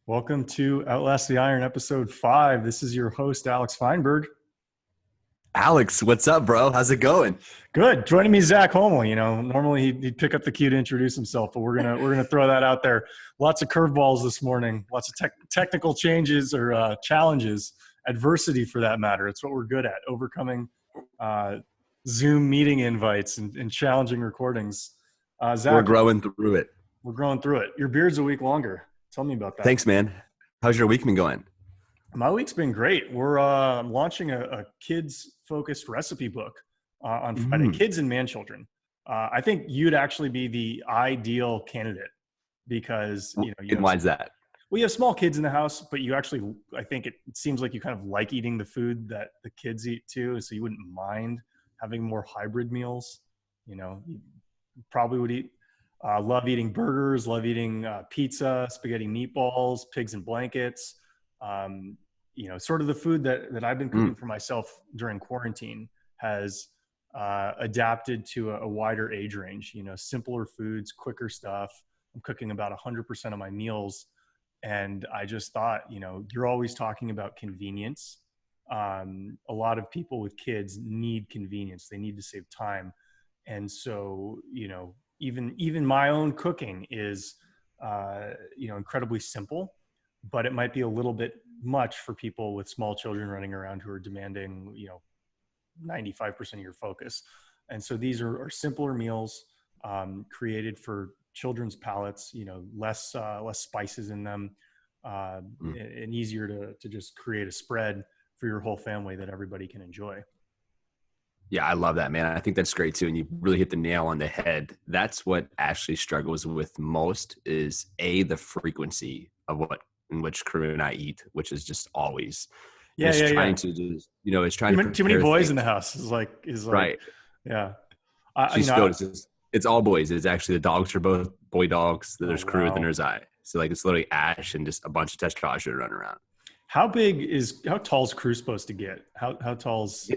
Welcome to Outlast the Iron, episode 5. This is your host, Alex Feinberg. Alex, what's up, bro? How's it going? Good. Joining me, Zach Homol. Normally he'd pick up the cue to introduce himself, but we're gonna throw that out there. Lots of curveballs this morning. Lots of technical changes or challenges, adversity for that matter. It's what we're good at: overcoming Zoom meeting invites and challenging recordings. Zach, we're growing through it. We're growing through it. Your beard's a week longer. Tell me about that. Thanks, man. How's your week been going? My week's been great. We're launching a kids-focused recipe book on Friday, kids and man-children. I think you'd actually be the ideal candidate because, and why is that? Well, you have small kids in the house, but you actually, I think it seems like you kind of like eating the food that the kids eat too, so you wouldn't mind having more hybrid meals. You probably would love eating burgers, love eating pizza, spaghetti meatballs, pigs in blankets. Sort of the food that I've been cooking for myself during quarantine has adapted to a wider age range, simpler foods, quicker stuff. I'm cooking about 100% of my meals. And I just thought, you're always talking about convenience. A lot of people with kids need convenience. They need to save time. And so, even my own cooking is, incredibly simple, but it might be a little bit much for people with small children running around who are demanding, 95% of your focus. And so these are simpler meals, created for children's palates, less spices in them, and easier to just create a spread for your whole family that everybody can enjoy. Yeah, I love that, man. I think that's great too. And you really hit the nail on the head. That's what Ashley struggles with most is the frequency of in which crew and I eat, which is just always. Trying to just, it's trying to too many boys in the house is like right. Yeah. It's all boys. It's actually the dogs are both boy dogs. There's crew, then there's I. So like, it's literally Ash and just a bunch of testosterone running around. How tall's crew supposed to get? How tall's,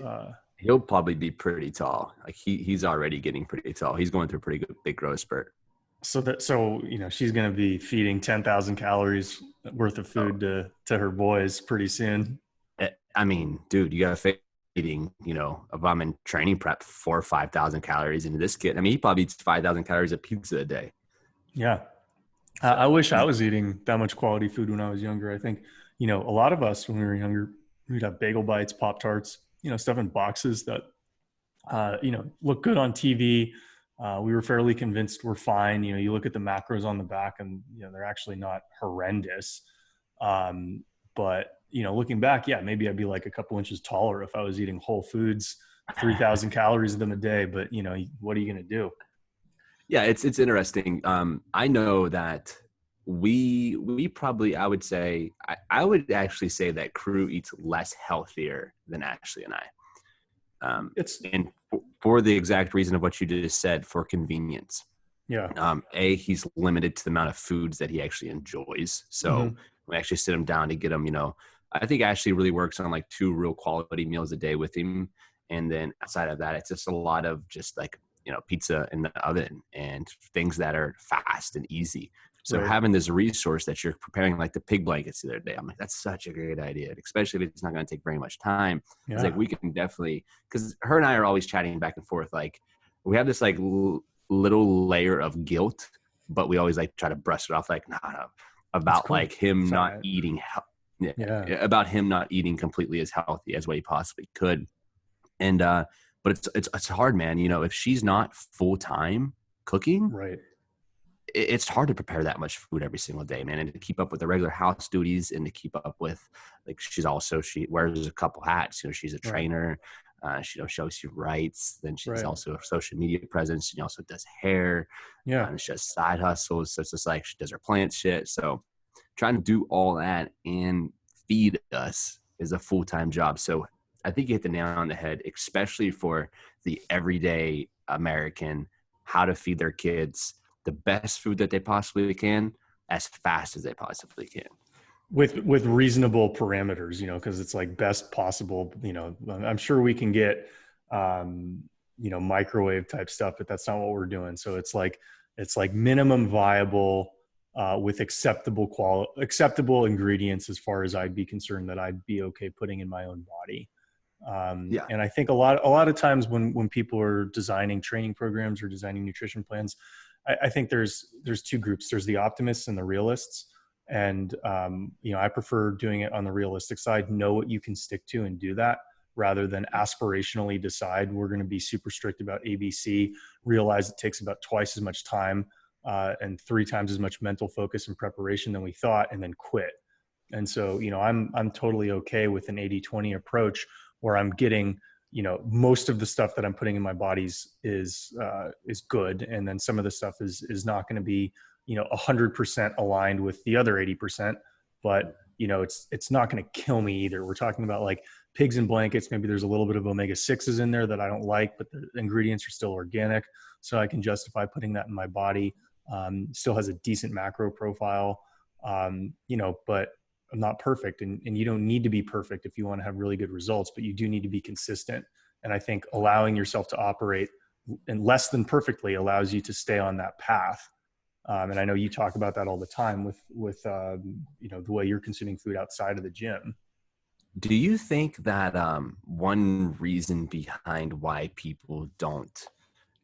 He'll probably be pretty tall. Like he's already getting pretty tall. He's going through a pretty good big growth spurt. So she's going to be feeding 10,000 calories worth of food to her boys pretty soon. I mean, dude, you got to feeding, if I'm in training prep 4,000 or 5,000 calories into this kid. I mean, he probably eats 5,000 calories of pizza a day. Yeah. I wish I was eating that much quality food when I was younger. I think, a lot of us when we were younger, we'd have bagel bites, Pop-Tarts, stuff in boxes that, look good on TV. We were fairly convinced we're fine. You look at the macros on the back and, they're actually not horrendous. But, looking back, yeah, maybe I'd be like a couple inches taller if I was eating whole foods, 3,000 calories of them a day. But, what are you going to do? Yeah, it's interesting. I know that we probably, I would actually say that crew eats less healthier than Ashley and I. And for the exact reason of what you just said, for convenience. Yeah. He's limited to the amount of foods that he actually enjoys. So we actually sit him down to get him, I think Ashley really works on like 2 real quality meals a day with him. And then outside of that, it's just a lot of just like, pizza in the oven and things that are fast and easy. So having this resource that you're preparing, like the pig blankets the other day, I'm like, that's such a great idea, especially if it's not going to take very much time. Yeah. It's like we can definitely, because her and I are always chatting back and forth. Like we have this like little layer of guilt, but we always like try to brush it off. Like, no, about cool. Like him not eating, about him not eating completely as healthy as what he possibly could. And, but it's hard, man. If she's not full time cooking, right. It's hard to prepare that much food every single day, man, and to keep up with the regular house duties and to keep up with, like, she wears a couple hats. She's a trainer. She writes. Then she's also a social media presence. She also does hair. Yeah. And she has side hustles. So it's just like she does her plant shit. So trying to do all that and feed us is a full-time job. So I think you hit the nail on the head, especially for the everyday American, how to feed their kids the best food that they possibly can as fast as they possibly can. With reasonable parameters, because it's like best possible, I'm sure we can get, microwave type stuff, but that's not what we're doing. So it's like minimum viable, with acceptable ingredients as far as I'd be concerned that I'd be okay putting in my own body. Yeah. And I think a lot of times when people are designing training programs or designing nutrition plans, I think there's two groups. There's the optimists and the realists. And, I prefer doing it on the realistic side, know what you can stick to and do that, rather than aspirationally decide we're going to be super strict about ABC, realize it takes about twice as much time and 3 times as much mental focus and preparation than we thought, and then quit. And so, I'm totally okay with an 80-20 approach where I'm getting, most of the stuff that I'm putting in my bodies is good. And then some of the stuff is not going to be, 100% aligned with the other 80%, but it's not going to kill me either. We're talking about like pigs in blankets. Maybe there's a little bit of omega-6s in there that I don't like, but the ingredients are still organic. So I can justify putting that in my body. Still has a decent macro profile, but I'm not perfect, and you don't need to be perfect if you want to have really good results, but you do need to be consistent. And I think allowing yourself to operate in less than perfectly allows you to stay on that path. And I know you talk about that all the time with the way you're consuming food outside of the gym. Do you think that one reason behind why people don't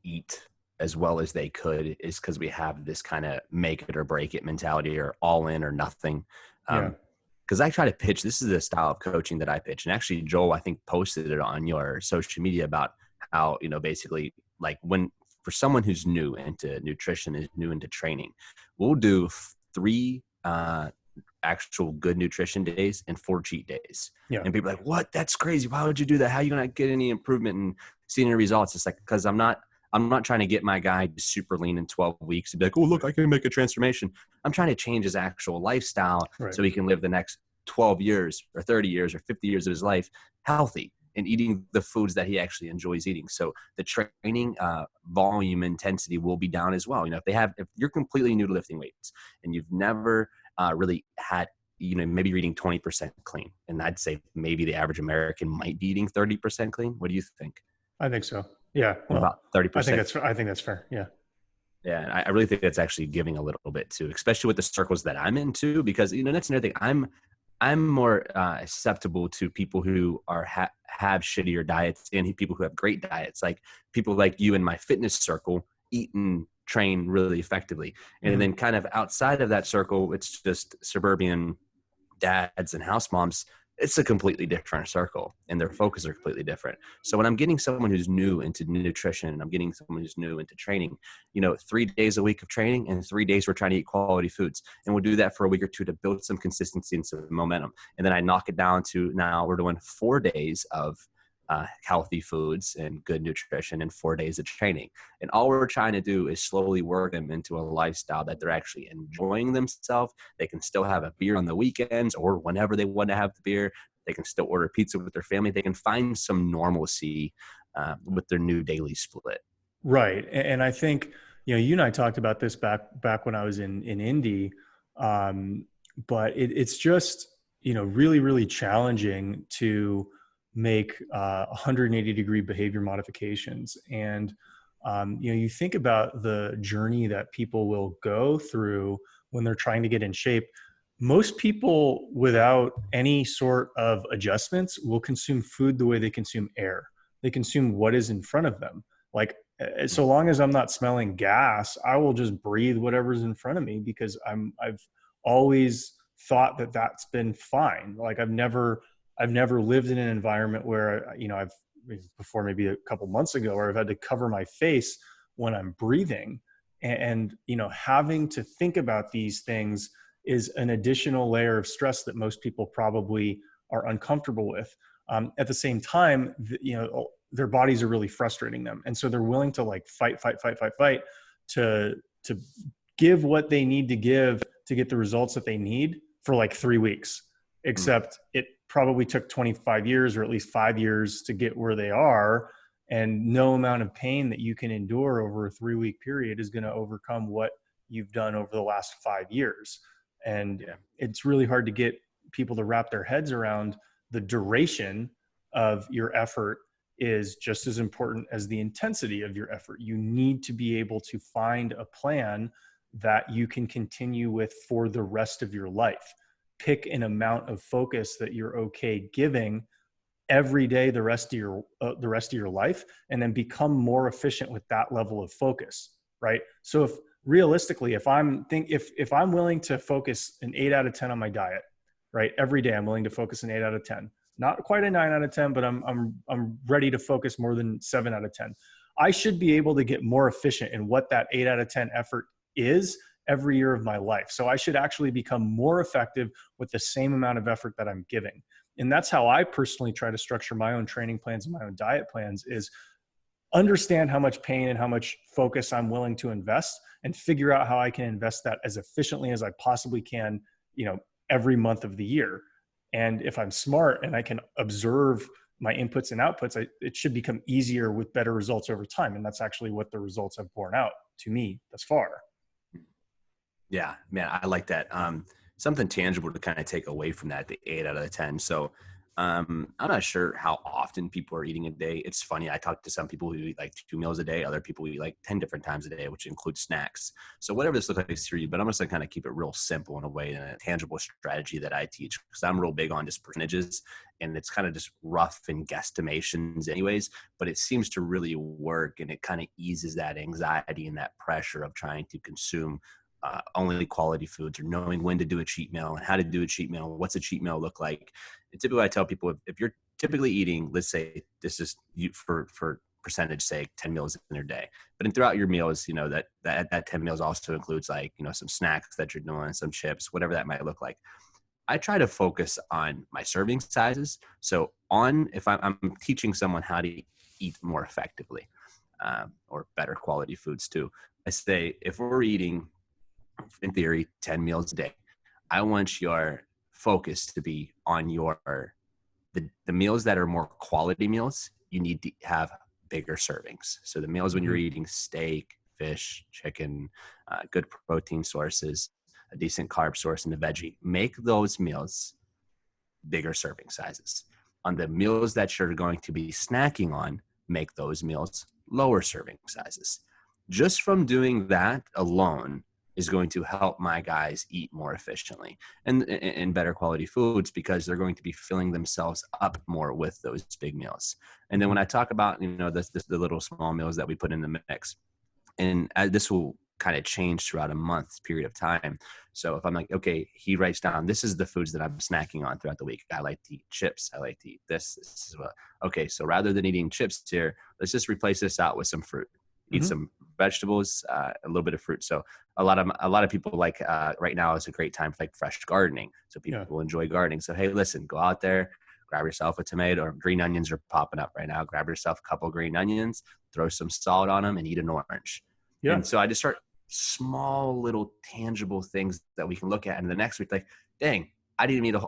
eat as well as they could is because we have this kind of make it or break it mentality, or all in or nothing? Yeah. Because I try to pitch, this is the style of coaching that I pitch. And actually, Joel, I think, posted it on your social media about how, basically, like, when for someone who's new into nutrition, is new into training, we'll do 3 actual good nutrition days and 4 cheat days. Yeah. And people are like, what? That's crazy. Why would you do that? How are you going to get any improvement and see any results? It's like, because I'm not trying to get my guy super lean in 12 weeks and be like, oh, look, I can make a transformation. I'm trying to change his actual lifestyle so he can live the next 12 years or 30 years or 50 years of his life healthy and eating the foods that he actually enjoys eating. So the training volume intensity will be down as well. If you're completely new to lifting weights and you've never really had, maybe you're eating 20% clean, and I'd say maybe the average American might be eating 30% clean. What do you think? I think so. Yeah. Well, about 30%. I think that's fair. Yeah. Yeah. And I really think that's actually giving a little bit too, especially with the circles that I'm into, because, that's another thing. I'm more susceptible to people who are have shittier diets and people who have great diets, like people like you in my fitness circle eat and train really effectively. And then kind of outside of that circle, it's just suburban dads and house moms. It's a completely different circle and their focus are completely different. So when I'm getting someone who's new into nutrition and I'm getting someone who's new into training, 3 days a week of training and 3 days we're trying to eat quality foods. And we'll do that for a week or 2 to build some consistency and some momentum. And then I knock it down to, now we're doing 4 days of healthy foods and good nutrition and 4 days of training. And all we're trying to do is slowly work them into a lifestyle that they're actually enjoying themselves. They can still have a beer on the weekends or whenever they want to have the beer. They can still order pizza with their family. They can find some normalcy with their new daily split. Right. And I think, you and I talked about this back when I was in Indy. But it's just, really, really challenging to make 180-degree behavior modifications. And, you think about the journey that people will go through when they're trying to get in shape. Most people without any sort of adjustments will consume food the way they consume air. They consume what is in front of them. Like, so long as I'm not smelling gas, I will just breathe whatever's in front of me because I've always thought that that's been fine. Like I've never lived in an environment where, I've before maybe a couple months ago where I've had to cover my face when I'm breathing and having to think about these things is an additional layer of stress that most people probably are uncomfortable with. At the same time, their bodies are really frustrating them. And so they're willing to like fight to give what they need to give to get the results that they need for like 3 weeks, except it probably took 25 years or at least 5 years to get where they are. And no amount of pain that you can endure over a 3-week period is going to overcome what you've done over the last 5 years. And it's really hard to get people to wrap their heads around the duration of your effort is just as important as the intensity of your effort. You need to be able to find a plan that you can continue with for the rest of your life. Pick an amount of focus that you're okay giving every day the rest of your life, and then become more efficient with that level of focus, right? So if realistically, if I'm willing to focus an 8 out of 10 on my diet, right, every day I'm willing to focus an 8 out of 10, not quite a 9 out of 10, but I'm ready to focus more than 7 out of 10. I should be able to get more efficient in what that 8 out of 10 effort is every year of my life. So I should actually become more effective with the same amount of effort that I'm giving. And that's how I personally try to structure my own training plans and my own diet plans, is understand how much pain and how much focus I'm willing to invest, and figure out how I can invest that as efficiently as I possibly can, every month of the year. And if I'm smart and I can observe my inputs and outputs, it should become easier with better results over time. And that's actually what the results have borne out to me thus far. Yeah, man, I like that. Something tangible to kind of take away from that, the 8 out of the 10. So I'm not sure how often people are eating a day. It's funny. I talk to some people who eat like 2 meals a day. Other people eat like 10 different times a day, which includes snacks. So whatever this looks like for you, but I'm just going to kind of keep it real simple in a way, and a tangible strategy that I teach, because I'm real big on just percentages, and it's kind of just rough and guesstimations anyways, but it seems to really work, and it kind of eases that anxiety and that pressure of trying to consume only quality foods, or knowing when to do a cheat meal and how to do a cheat meal. What's a cheat meal look like? And typically I tell people, if you're typically eating, let's say this is for percentage sake, 10 meals in your day, but throughout your meals, that 10 meals also includes like, some snacks that you're doing, some chips, whatever that might look like. I try to focus on my serving sizes. So if I'm teaching someone how to eat more effectively, or better quality foods too, I say, if we're eating, in theory, 10 meals a day, I want your focus to be on the meals that are more quality meals. You need to have bigger servings. So the meals when you're eating steak, fish, chicken, good protein sources, a decent carb source, and the veggie, make those meals bigger serving sizes. On the meals that you're going to be snacking on, make those meals lower serving sizes. Just from doing that alone is going to help my guys eat more efficiently and better quality foods, because they're going to be filling themselves up more with those big meals. And then when I talk about, the little small meals that we put in the mix, and this will kind of change throughout a month period of time. So if I'm like, okay, he writes down, this is the foods that I'm snacking on throughout the week. I like to eat chips. I like to eat this. This is what, okay. So rather than eating chips here, let's just replace this out with some fruit. Eat some vegetables, a little bit of fruit. So a lot of people like right now is a great time for like fresh gardening. So people will enjoy gardening. So hey, listen, go out there, grab yourself a tomato, or green onions are popping up right now. Grab yourself a couple green onions, throw some salt on them, and eat an orange. Yeah. And so I just start small little tangible things that we can look at. And the next week, like, dang, I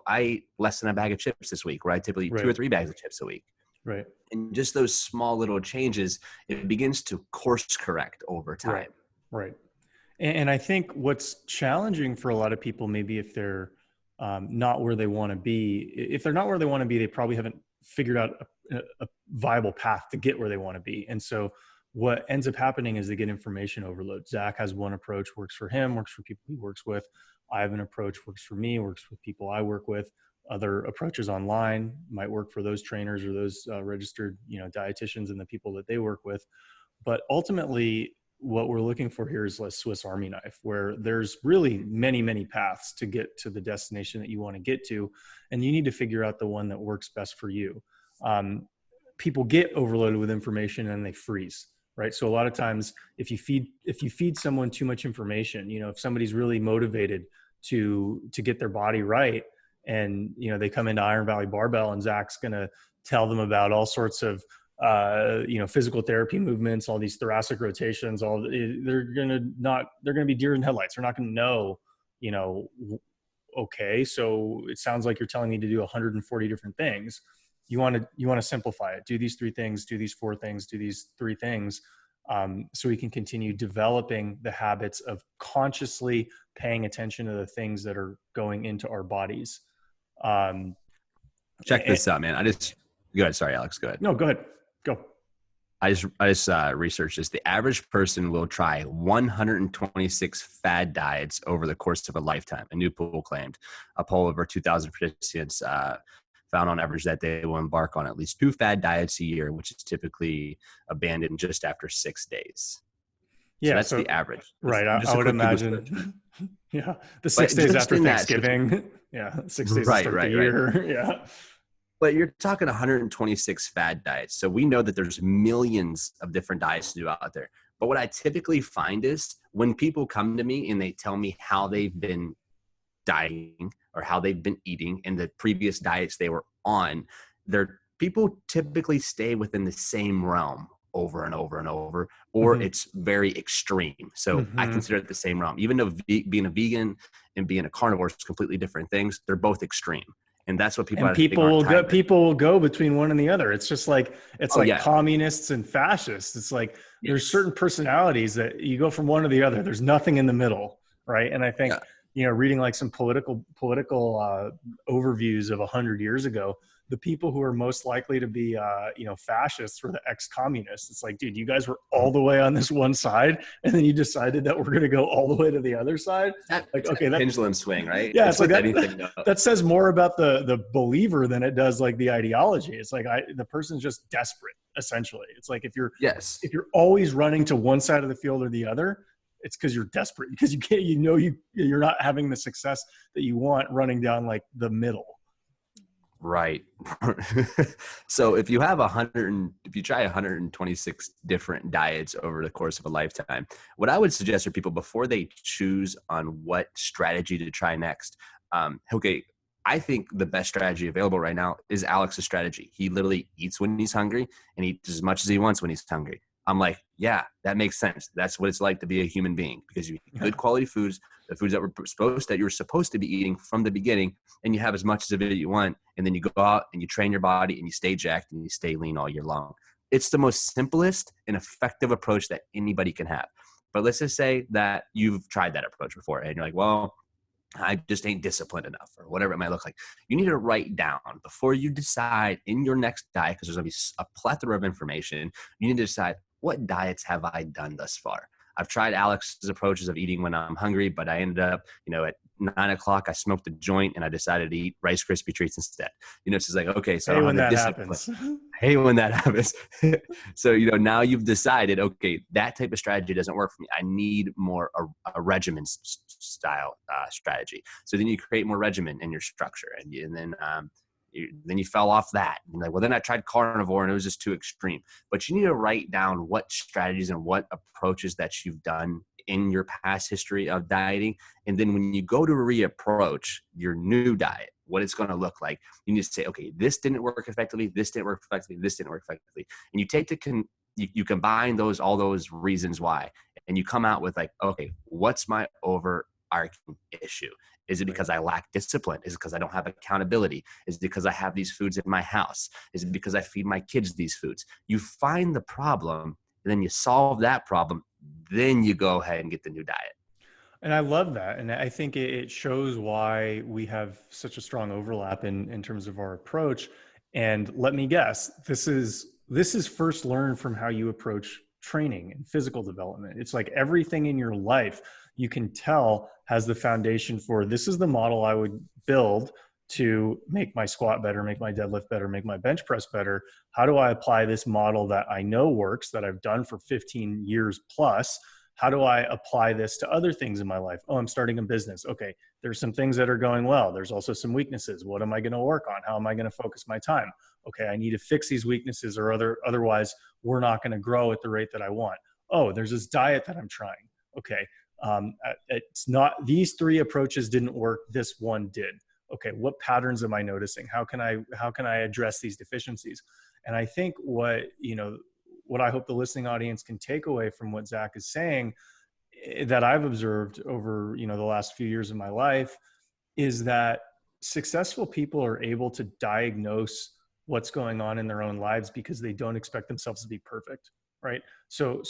ate less than a bag of chips this week, where I typically eat 2 or 3 bags of chips a week. Right. And just those small little changes, it begins to course correct over time. Right. And I think what's challenging for a lot of people, maybe if they're not where they want to be, if they're not where they want to be, they probably haven't figured out a viable path to get where they want to be. And so what ends up happening is they get information overload. Zach has one approach, works for him, works for people he works with. I have an approach, works for me, works with people I work with. Other approaches online might work for those trainers or those registered, dietitians and the people that they work with. But ultimately, what we're looking for here is a Swiss Army knife, where there's really many, many paths to get to the destination that you want to get to. And you need to figure out the one that works best for you. People get overloaded with information and they freeze, right? So a lot of times if you feed someone too much information, if somebody's really motivated to get their body right, and, they come into Iron Valley Barbell and Zach's going to tell them about all sorts of, physical therapy movements, all these thoracic rotations, they're going to be deer in headlights. They're not going to know, okay, so it sounds like you're telling me to do 140 different things. You want to simplify it. Do these 3 things, do these 4 things, do these 3 things. So we can continue developing the habits of consciously paying attention to the things that are going into our bodies. Check this out, man. Go ahead. Sorry, Alex. Go ahead. No, go ahead. Go. I just researched this. The average person will try 126 fad diets over the course of a lifetime. A new poll claimed. A poll of over 2,000 participants found on average that they will embark on at least 2 fad diets a year, which is typically abandoned just after 6 days. So Yeah. that's So, the average. right. Just I a would quick Google search. imagine. Yeah. The But 6 days just after in that, Thanksgiving. Yeah. 6 days to right, start the right, right. year. Yeah. But you're talking 126 fad diets. So we know that there's millions of different diets to do out there. But what I typically find is when people come to me and they tell me how they've been dieting or how they've been eating and the previous diets they were on, their people typically stay within the same realm over and over and over, or Mm-hmm. it's very extreme. So I Mm-hmm. consider it the same realm. Even though being a vegan and being a carnivore is completely different things, they're both extreme. And that's what people And I think aren't tying it. people will go between one and the other. It's just like, it's Oh like yeah. communists and fascists. It's like there's Yes. certain personalities that you go from one to the other. There's nothing in the middle, right? And I think, Yeah. reading like some political overviews of 100 years ago, the people who are most likely to be fascists were the ex-communists. It's like, dude, you guys were all the way on this one side, and then you decided that we're going to go all the way to the other side. Like, It's okay, that that pendulum swing, right? yeah, It's it's like with that. anything though. That says more about the believer than it does like the ideology. It's like the person's just desperate, essentially. It's like if Yes. you're always running to one side of the field or the other, it's because you're desperate, because you can't, you're not having the success that you want running down like the middle. Right. So if you have if you try 126 different diets over the course of a lifetime, what I would suggest for people before they choose on what strategy to try next, okay, I think the best strategy available right now is Alex's strategy. He literally eats when he's hungry and eats as much as he wants when he's hungry. I'm like, yeah, that makes sense. That's what it's like to be a human being, because you eat good quality foods, the foods that you're supposed to be eating from the beginning, and you have as much of it you want. And then you go out and you train your body and you stay jacked and you stay lean all year long. It's the most simplest and effective approach that anybody can have. But let's just say that you've tried that approach before and you're like, well, I just ain't disciplined enough, or whatever it might look like. You need to write down before you decide in your next diet, because there's going to be a plethora of information. You need to decide, what diets have I done thus far? I've tried Alex's approaches of eating when I'm hungry, but I ended up, at 9 o'clock, I smoked a joint and I decided to eat Rice Krispie treats instead. It's just like, okay, so I Hey, don't when have the that discipline. happens. I hate when that happens. So, now you've decided, okay, that type of strategy doesn't work for me. I need more a regimen style strategy. So then you create more regimen in your structure, and then you fell off that. And like, well, then I tried carnivore and it was just too extreme. But you need to write down what strategies and what approaches that you've done in your past history of dieting. And then when you go to reapproach your new diet, what it's going to look like, you need to say, okay, this didn't work effectively, this didn't work effectively, this didn't work effectively. And you take you combine all those reasons why, and you come out with like, okay, what's my overarching issue? Is it because I lack discipline? Is it because I don't have accountability? Is it because I have these foods in my house? Is it because I feed my kids these foods? You find the problem, and then you solve that problem. Then you go ahead and get the new diet. And I love that. And I think it shows why we have such a strong overlap in terms of our approach. And let me guess, this is first learned from how you approach training and physical development. It's like everything in your life you can tell has the foundation for, this is the model I would build to make my squat better, make my deadlift better, make my bench press better. How do I apply this model that I know works, that I've done for 15 years plus? How do I apply this to other things in my life? Oh, I'm starting a business. Okay, there's some things that are going well. There's also some weaknesses. What am I going to work on? How am I going to focus my time? Okay, I need to fix these weaknesses, or otherwise we're not going to grow at the rate that I want. Oh, there's this diet that I'm trying. Okay, it's not, these 3 approaches didn't work. This one did. Okay, what patterns am I noticing? How can I address these deficiencies? And I think what I hope the listening audience can take away from what Zach is saying, that I've observed over, the last few years of my life, is that successful people are able to diagnose what's going on in their own lives because they don't expect themselves to be perfect, right? So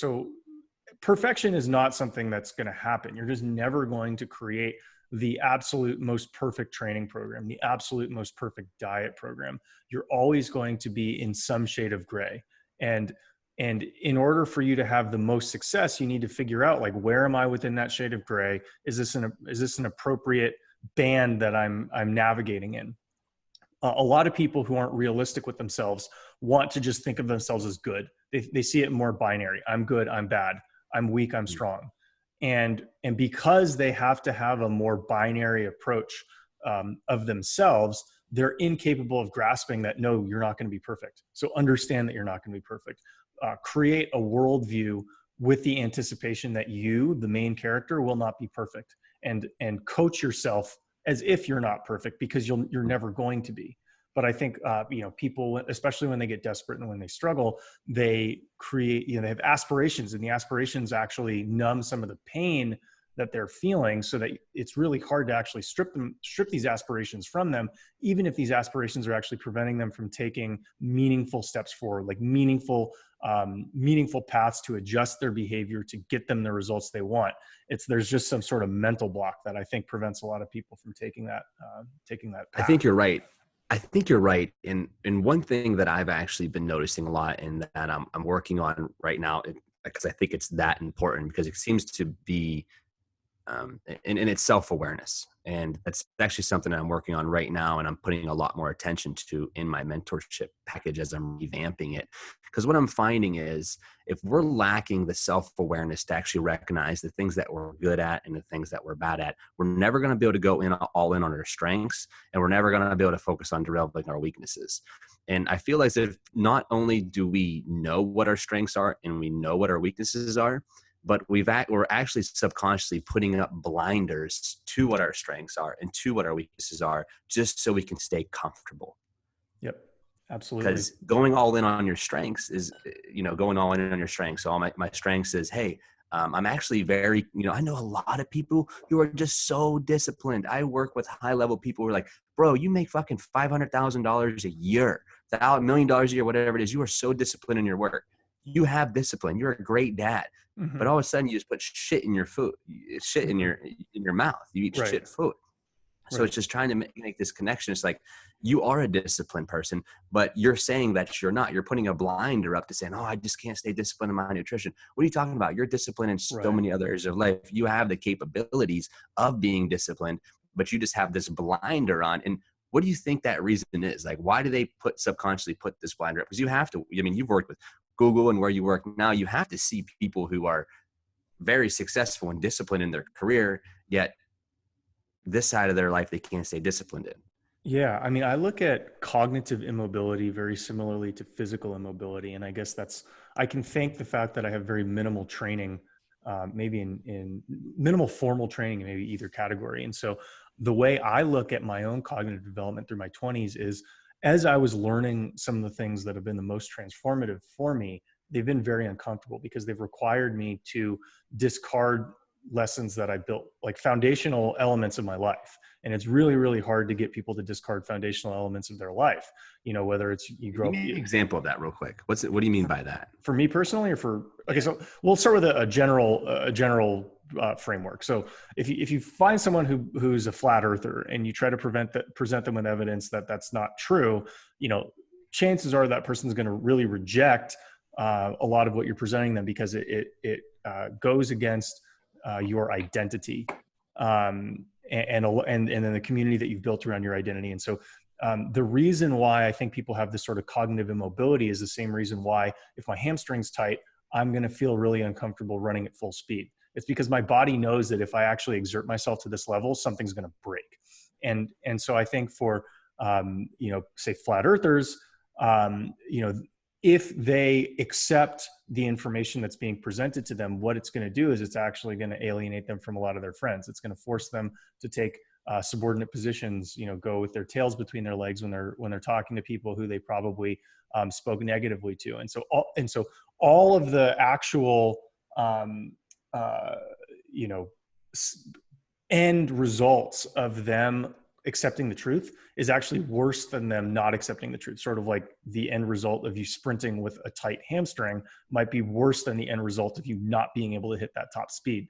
perfection is not something that's going to happen. You're just never going to create the absolute most perfect training program, the absolute most perfect diet program. You're always going to be in some shade of gray. And And in order for you to have the most success, you need to figure out, like, where am I within that shade of gray? Is this an appropriate band that I'm navigating in? A lot of people who aren't realistic with themselves want to just think of themselves as good. They see it more binary. I'm good, I'm bad. I'm weak, I'm strong. And because they have to have a more binary approach of themselves, they're incapable of grasping that, no, you're not going to be perfect. So understand that you're not going to be perfect. Create a worldview with the anticipation that you, the main character, will not be perfect, and coach yourself as if you're not perfect, because you're never going to be. But I think, people, especially when they get desperate and when they struggle, they create, they have aspirations, and the aspirations actually numb some of the pain that they're feeling, so that it's really hard to actually strip these aspirations from them, even if these aspirations are actually preventing them from taking meaningful steps forward, like meaningful paths to adjust their behavior to get them the results they want. There's just some sort of mental block that I think prevents a lot of people from taking that path. I think you're right. And one thing that I've actually been noticing a lot, and that I'm working on right now, because I think it's that important, because it seems to be, and it's self-awareness. And that's actually something that I'm working on right now, and I'm putting a lot more attention to in my mentorship package as I'm revamping it. Because what I'm finding is, if we're lacking the self-awareness to actually recognize the things that we're good at and the things that we're bad at, we're never going to be able to go all in on our strengths, and we're never going to be able to focus on developing our weaknesses. And I feel as if not only do we know what our strengths are and we know what our weaknesses are, but we're actually subconsciously putting up blinders to what our strengths are and to what our weaknesses are, just so we can stay comfortable. Yep, absolutely. Because going all in on your strengths is, going all in on your strengths. So all my strengths is, hey, I'm actually very, I know a lot of people who are just so disciplined. I work with high level people who are like, bro, you make fucking $500,000 a year, $1 million a year, whatever it is. You are so disciplined in your work. You have discipline. You're a great dad. Mm-hmm. But all of a sudden you just put shit in your food, shit in your mouth. You eat shit food. So it's just trying to make this connection. It's like, you are a disciplined person, but you're saying that you're not. You're putting a blinder up to saying, oh, I just can't stay disciplined in my nutrition. What are you talking about? You're disciplined in so many other areas of life. You have the capabilities of being disciplined, but you just have this blinder on. And what do you think that reason is? Like, why do they subconsciously put this blinder up? Because you have to, you've worked with Google and where you work now, you have to see people who are very successful and disciplined in their career, yet this side of their life they can't stay disciplined in. Yeah, I mean, I look at cognitive immobility very similarly to physical immobility, and I guess I can thank the fact that I have very minimal training, maybe in minimal formal training in maybe either category. And so the way I look at my own cognitive development through my 20s is, as I was learning some of the things that have been the most transformative for me, they've been very uncomfortable, because they've required me to discard lessons that I built, like foundational elements of my life. And it's really, really hard to get people to discard foundational elements of their life. Whether it's you grow up. Give me an example of that real quick. What do you mean by that? For me personally, okay, so we'll start with a general framework. So if you find someone who's a flat earther and you try to present them with evidence that that's not true, chances are that person's going to really reject a lot of what you're presenting them, because it goes against your identity, and then the community that you've built around your identity. And so the reason why I think people have this sort of cognitive immobility is the same reason why, if my hamstring's tight, I'm going to feel really uncomfortable running at full speed. It's because my body knows that if I actually exert myself to this level, something's going to break. And so I think for, say flat earthers, if they accept the information that's being presented to them, what it's going to do is it's actually going to alienate them from a lot of their friends. It's going to force them to take subordinate positions, go with their tails between their legs when they're talking to people who they probably spoke negatively to. And so all of the actual, end results of them accepting the truth is actually worse than them not accepting the truth. Sort of like the end result of you sprinting with a tight hamstring might be worse than the end result of you not being able to hit that top speed.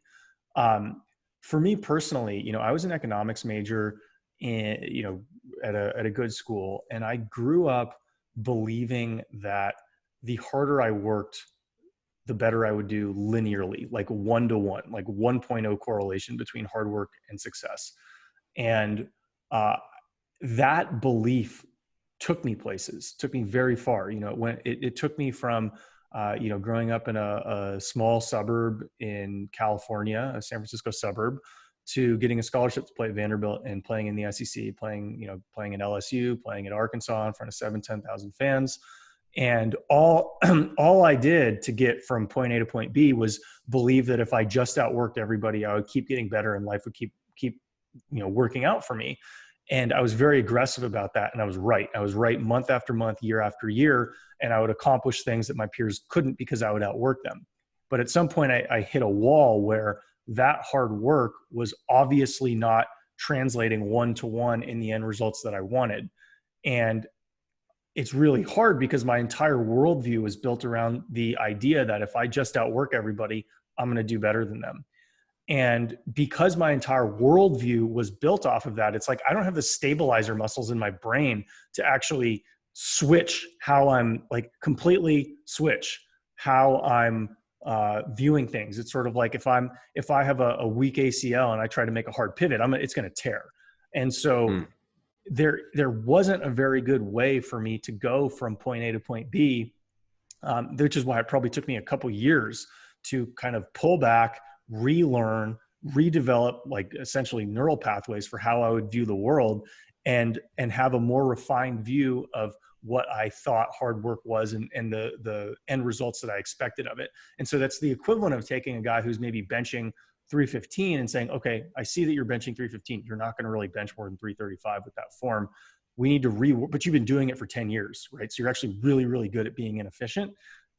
For me personally, I was an economics major at a good school, and I grew up believing that the harder I worked, the better I would do linearly, like 1-to-1, like 1.0 correlation between hard work and success. And that belief took me places, took me very far. You know, it took me from, you know, growing up in a small suburb in California, a San Francisco suburb, to getting a scholarship to play at Vanderbilt and playing in the SEC, playing at LSU, playing at Arkansas in front of 10,000 fans. And all I did to get from point A to point B was believe that if I just outworked everybody, I would keep getting better and life would keep working out for me. And I was very aggressive about that. And I was right month after month, year after year. And I would accomplish things that my peers couldn't because I would outwork them. But at some point I hit a wall where that hard work was obviously not translating 1-to-1 in the end results that I wanted. And it's really hard because my entire worldview is built around the idea that if I just outwork everybody, I'm going to do better than them. And because my entire worldview was built off of that, it's like I don't have the stabilizer muscles in my brain to actually switch how I'm like completely switch how I'm viewing things. It's sort of like if I have a weak ACL and I try to make a hard pivot, it's going to tear. And so there wasn't a very good way for me to go from point A to point B, which is why it probably took me a couple years to kind of pull back, relearn, redevelop like essentially neural pathways for how I would view the world and have a more refined view of what I thought hard work was and the end results that I expected of it. And so that's the equivalent of taking a guy who's maybe benching 315 and saying, okay, I see that you're benching 315. You're not going to really bench more than 335 with that form. We need to but you've been doing it for 10 years, right? So you're actually really, really good at being inefficient.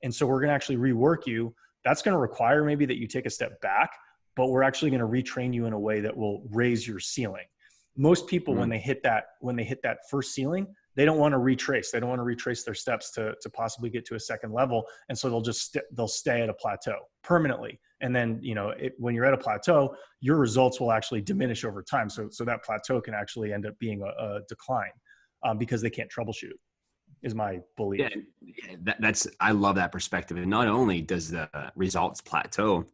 And so we're going to actually rework you. That's going to require maybe that you take a step back, but we're actually going to retrain you in a way that will raise your ceiling. Most people, when they hit that first ceiling, they don't want to retrace. They don't want to retrace their steps to possibly get to a second level. And so they'll stay at a plateau permanently. And then, when you're at a plateau, your results will actually diminish over time. So that plateau can actually end up being a decline because they can't troubleshoot, is my belief. Yeah, I love that perspective. And not only does the results plateau,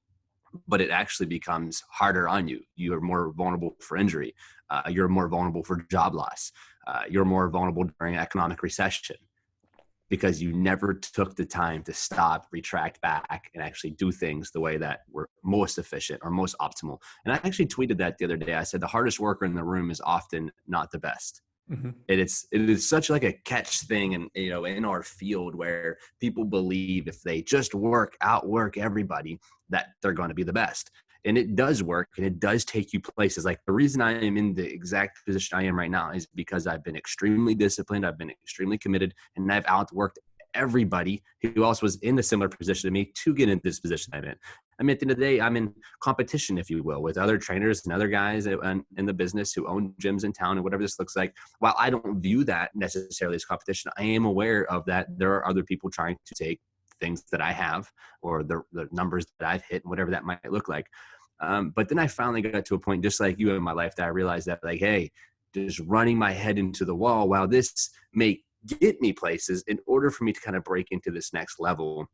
but it actually becomes harder on you. You are more vulnerable for injury. You're more vulnerable for job loss. You're more vulnerable during economic recession because you never took the time to stop, retract back, and actually do things the way that were most efficient or most optimal. And I actually tweeted that the other day. I said, the hardest worker in the room is often not the best. Mm-hmm. It is such like a catch thing in our field where people believe if they just outwork everybody that they're going to be the best. And it does work and it does take you places. Like the reason I am in the exact position I am right now is because I've been extremely disciplined. I've been extremely committed and I've outworked everybody who else was in a similar position to me to get in this position I'm in. I mean, at the end of the day, I'm in competition, if you will, with other trainers and other guys in the business who own gyms in town and whatever this looks like. While I don't view that necessarily as competition, I am aware of that. There are other people trying to take things that I have or the numbers that I've hit and whatever that might look like. But then I finally got to a point, just like you in my life, that I realized that like, hey, just running my head into the wall, while this may get me places, in order for me to kind of break into this next level,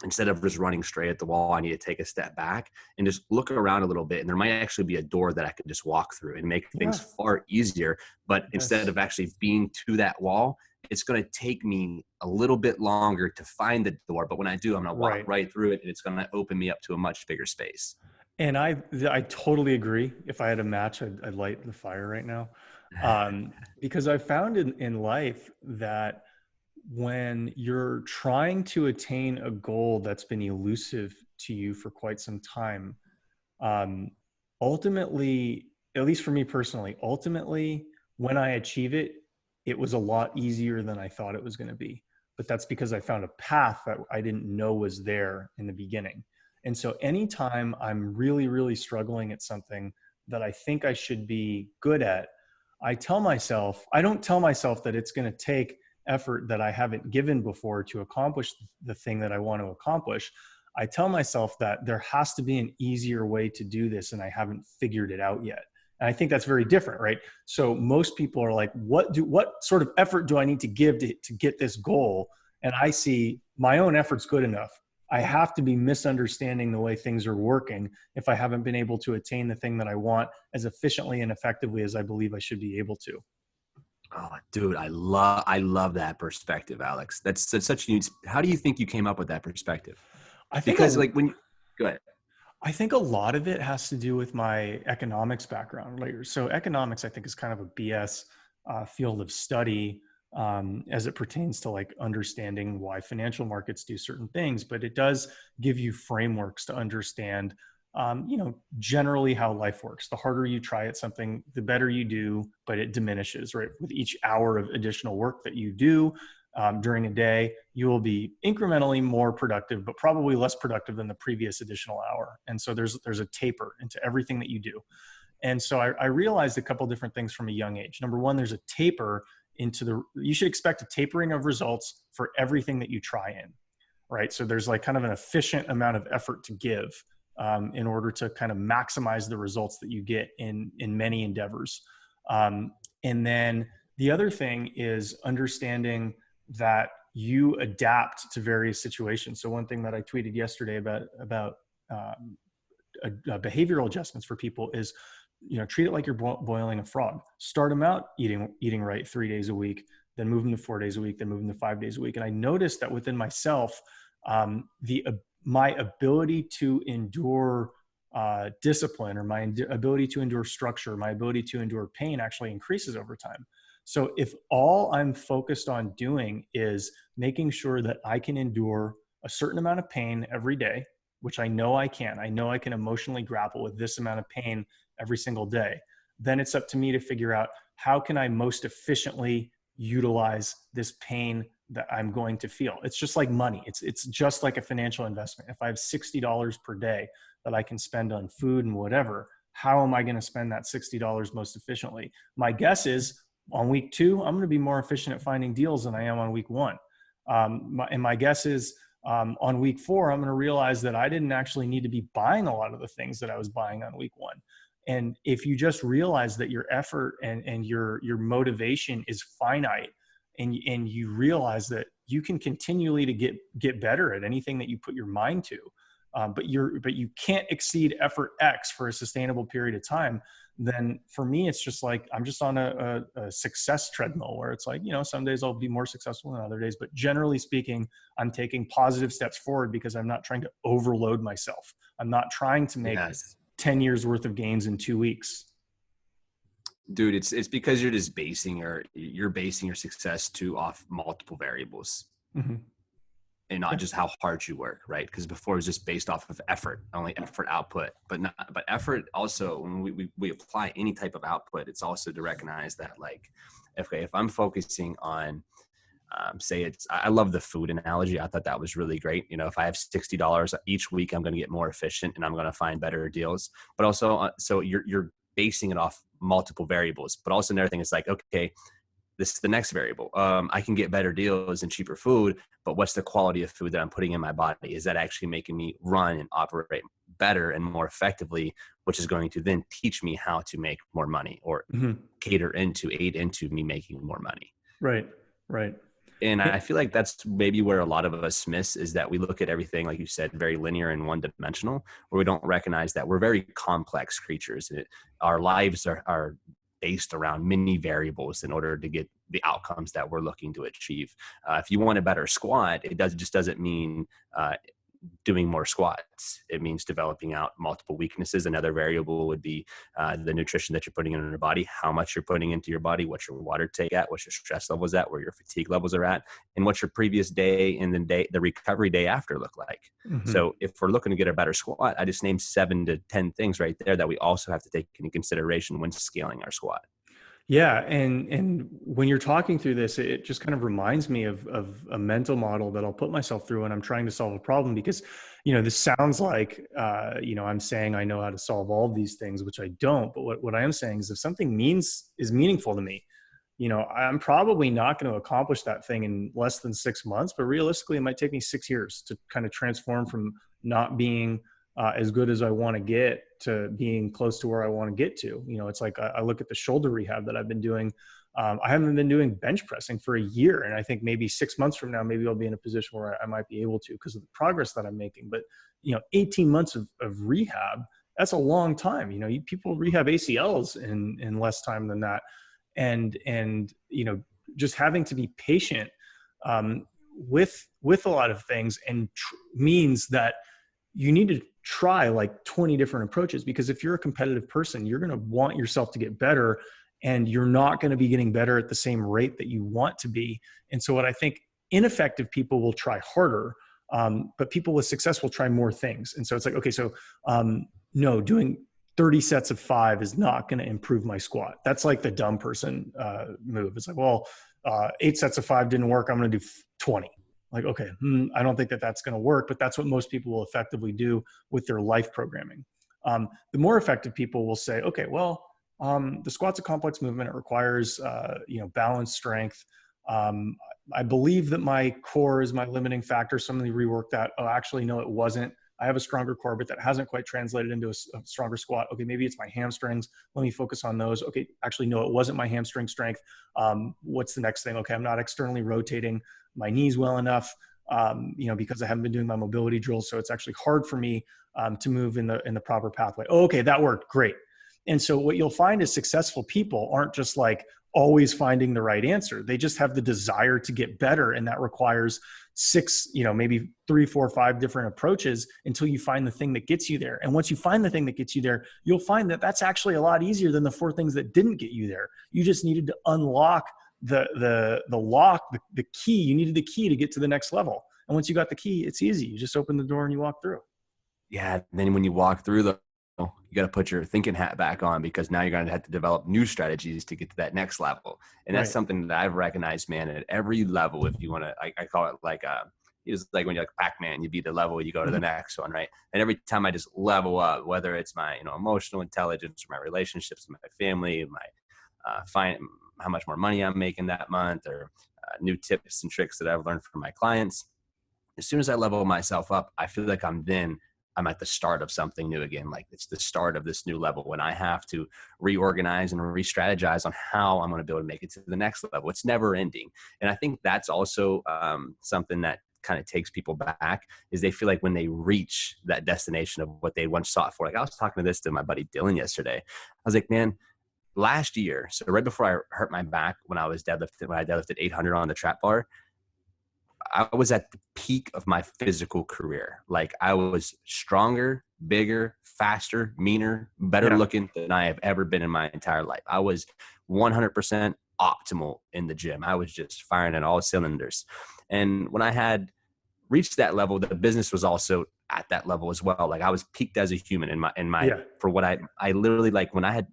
instead of just running straight at the wall, I need to take a step back and just look around a little bit. And there might actually be a door that I can just walk through and make things far easier. But instead of actually being to that wall, it's going to take me a little bit longer to find the door. But when I do, I'm going to walk right through it and it's going to open me up to a much bigger space. And I totally agree. If I had a match, I'd light the fire right now. Because I've found in life that when you're trying to attain a goal that's been elusive to you for quite some time, ultimately, at least for me personally, when I achieve it, it was a lot easier than I thought it was going to be. But that's because I found a path that I didn't know was there in the beginning. And so anytime I'm really, really struggling at something that I think I should be good at, I don't tell myself that it's going to take effort that I haven't given before to accomplish the thing that I want to accomplish. I tell myself that there has to be an easier way to do this and I haven't figured it out yet. And I think that's very different, right? So most people are like, what sort of effort do I need to give to get this goal? And I see my own effort's good enough. I have to be misunderstanding the way things are working if I haven't been able to attain the thing that I want as efficiently and effectively as I believe I should be able to. Oh, dude, I love that perspective, Alex. That's such a unique. How do you think you came up with that perspective? I think Because a, like when you go ahead. I think a lot of it has to do with my economics background. Like, so economics, I think, is kind of a BS field of study as it pertains to like understanding why financial markets do certain things. But it does give you frameworks to understand, generally how life works. The harder you try at something, the better you do, but it diminishes, right? With each hour of additional work that you do, during a day, you will be incrementally more productive, but probably less productive than the previous additional hour. And so there's a taper into everything that you do. And so I realized a couple different things from a young age. Number one, there's a taper you should expect a tapering of results for everything that you try in, right? So there's like kind of an efficient amount of effort to give in order to kind of maximize the results that you get in many endeavors. And then the other thing is understanding that you adapt to various situations. So one thing that I tweeted yesterday about behavioral adjustments for people is, treat it like you're boiling a frog. Start them out eating right 3 days a week, then move them to 4 days a week, then move them to 5 days a week. And I noticed that within myself, my ability to endure discipline, or my ability to endure structure, my ability to endure pain actually increases over time. So if all I'm focused on doing is making sure that I can endure a certain amount of pain every day, which I know I can emotionally grapple with this amount of pain every single day, then it's up to me to figure out how can I most efficiently utilize this pain that I'm going to feel. It's just like money. It's just like a financial investment. If I have $60 per day that I can spend on food and whatever, how am I going to spend that $60 most efficiently? My guess is on week 2, I'm going to be more efficient at finding deals than I am on week 1. And my guess is on week 4, I'm going to realize that I didn't actually need to be buying a lot of the things that I was buying on week 1. And if you just realize that your effort and your motivation is finite, and you realize that you can continually to get better at anything that you put your mind to, but you can't exceed effort X for a sustainable period of time, then for me, it's just like, I'm just on a success treadmill where it's like, some days I'll be more successful than other days, but generally speaking, I'm taking positive steps forward because I'm not trying to overload myself. I'm not trying to make 10 years worth of gains in 2 weeks. Dude, it's because you're basing your success off multiple variables. Mm-hmm. And not just how hard you work, right? Because before it was just based off of effort, only effort output, but effort also, when we apply any type of output, it's also to recognize that, like, okay, if I'm focusing on, I love the food analogy. I thought that was really great. If I have $60 each week, I'm going to get more efficient and I'm going to find better deals. But also, so you're basing it off multiple variables. But also another thing is like, okay, this is the next variable. I can get better deals and cheaper food, but what's the quality of food that I'm putting in my body? Is that actually making me run and operate better and more effectively, which is going to then teach me how to make more money or aid into me making more money. Right. And I feel like that's maybe where a lot of us miss, is that we look at everything, like you said, very linear and one-dimensional, where we don't recognize that we're very complex creatures. Our lives are based around many variables in order to get the outcomes that we're looking to achieve. If you want a better squat, it doesn't mean doing more squats. It means developing out multiple weaknesses. Another variable would be the nutrition that you're putting in your body, how much you're putting into your body, what's your water take at, what's your stress levels at, where your fatigue levels are at, and what's your previous day and the recovery day after look like. Mm-hmm. So if we're looking to get a better squat, I just named 7 to 10 things right there that we also have to take into consideration when scaling our squat. Yeah. And when you're talking through this, it just kind of reminds me of a mental model that I'll put myself through when I'm trying to solve a problem, because, this sounds like, I'm saying I know how to solve all of these things, which I don't. But what I am saying is, if something is meaningful to me, I'm probably not going to accomplish that thing in less than 6 months, but realistically, it might take me 6 years to kind of transform from not being as good as I want to get to being close to where I want to get to. You know, it's like I look at the shoulder rehab that I've been doing. I haven't been doing bench pressing for a year. And I think maybe 6 months from now, maybe I'll be in a position where I might be able to because of the progress that I'm making. But, you know, 18 months of rehab, that's a long time. You know, people rehab ACLs in less time than that. And, you know, just having to be patient with a lot of things means that you need to try like 20 different approaches, because if you're a competitive person, you're going to want yourself to get better, and you're not going to be getting better at the same rate that you want to be. And so what I think, ineffective people will try harder, but people with success will try more things. And so it's like, okay, so no, doing 30 sets of 5 is not going to improve my squat. That's like the dumb person move. It's like, well, 8 sets of 5 didn't work, I'm going to do 20. Like, okay, I don't think that that's going to work, but that's what most people will effectively do with their life programming. The more effective people will say, okay, well, the squat's a complex movement. It requires, you know, balance, strength. I believe that my core is my limiting factor. Somebody reworked that. Oh, actually, no, it wasn't. I have a stronger core, but that hasn't quite translated into a stronger squat. Okay, maybe it's my hamstrings. Let me focus on those. Okay, actually, no, it wasn't my hamstring strength. What's the next thing? Okay, I'm not externally rotating my knees well enough, you know, because I haven't been doing my mobility drills. So it's actually hard for me to move in the proper pathway. Oh, okay, that worked. Great. And so what you'll find is successful people aren't just like always finding the right answer. They just have the desire to get better. And that requires 6, you know, maybe 3, 4, 5 different approaches until you find the thing that gets you there. And once you find the thing that gets you there, you'll find that that's actually a lot easier than the 4 things that didn't get you there. You just needed to unlock the lock, the key. You needed the key to get to the next level. And once you got the key, it's easy. You just open the door and you walk through. Yeah. Then when you walk through you got to put your thinking hat back on, because now you're going to have to develop new strategies to get to that next level. And that's something that I've recognized, man, at every level. If you want to, I call it like, it's like when you're like Pac-Man, you beat the level, you go to the next one. Right. And every time I just level up, whether it's my, you know, emotional intelligence, or my relationships with my family, my, how much more money I'm making that month, or new tips and tricks that I've learned from my clients. As soon as I level myself up, I feel like I'm at the start of something new again. Like it's the start of this new level when I have to reorganize and re-strategize on how I'm going to be able to make it to the next level. It's never ending. And I think that's also something that kind of takes people back, is they feel like when they reach that destination of what they once sought for. Like I was talking to my buddy Dylan yesterday. I was like, man, last year, so right before I hurt my back, when I deadlifted 800 on the trap bar, I was at the peak of my physical career. Like I was stronger, bigger, faster, meaner, better looking than I have ever been in my entire life. I was 100% optimal in the gym. I was just firing on all cylinders. And when I had reached that level, the business was also at that level as well. Like I was peaked as a human for what I literally, like when I had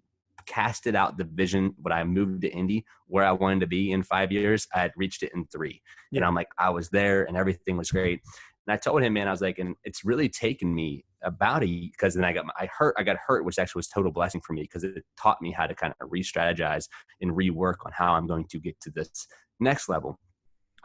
casted out the vision, when I moved to Indy, where I wanted to be in 5 years, I had reached it in 3. Yeah. And I'm like, I was there and everything was great. And I told him, man, I was like, and it's really taken me about because then I got hurt, which actually was a total blessing for me, because it taught me how to kind of re-strategize and rework on how I'm going to get to this next level.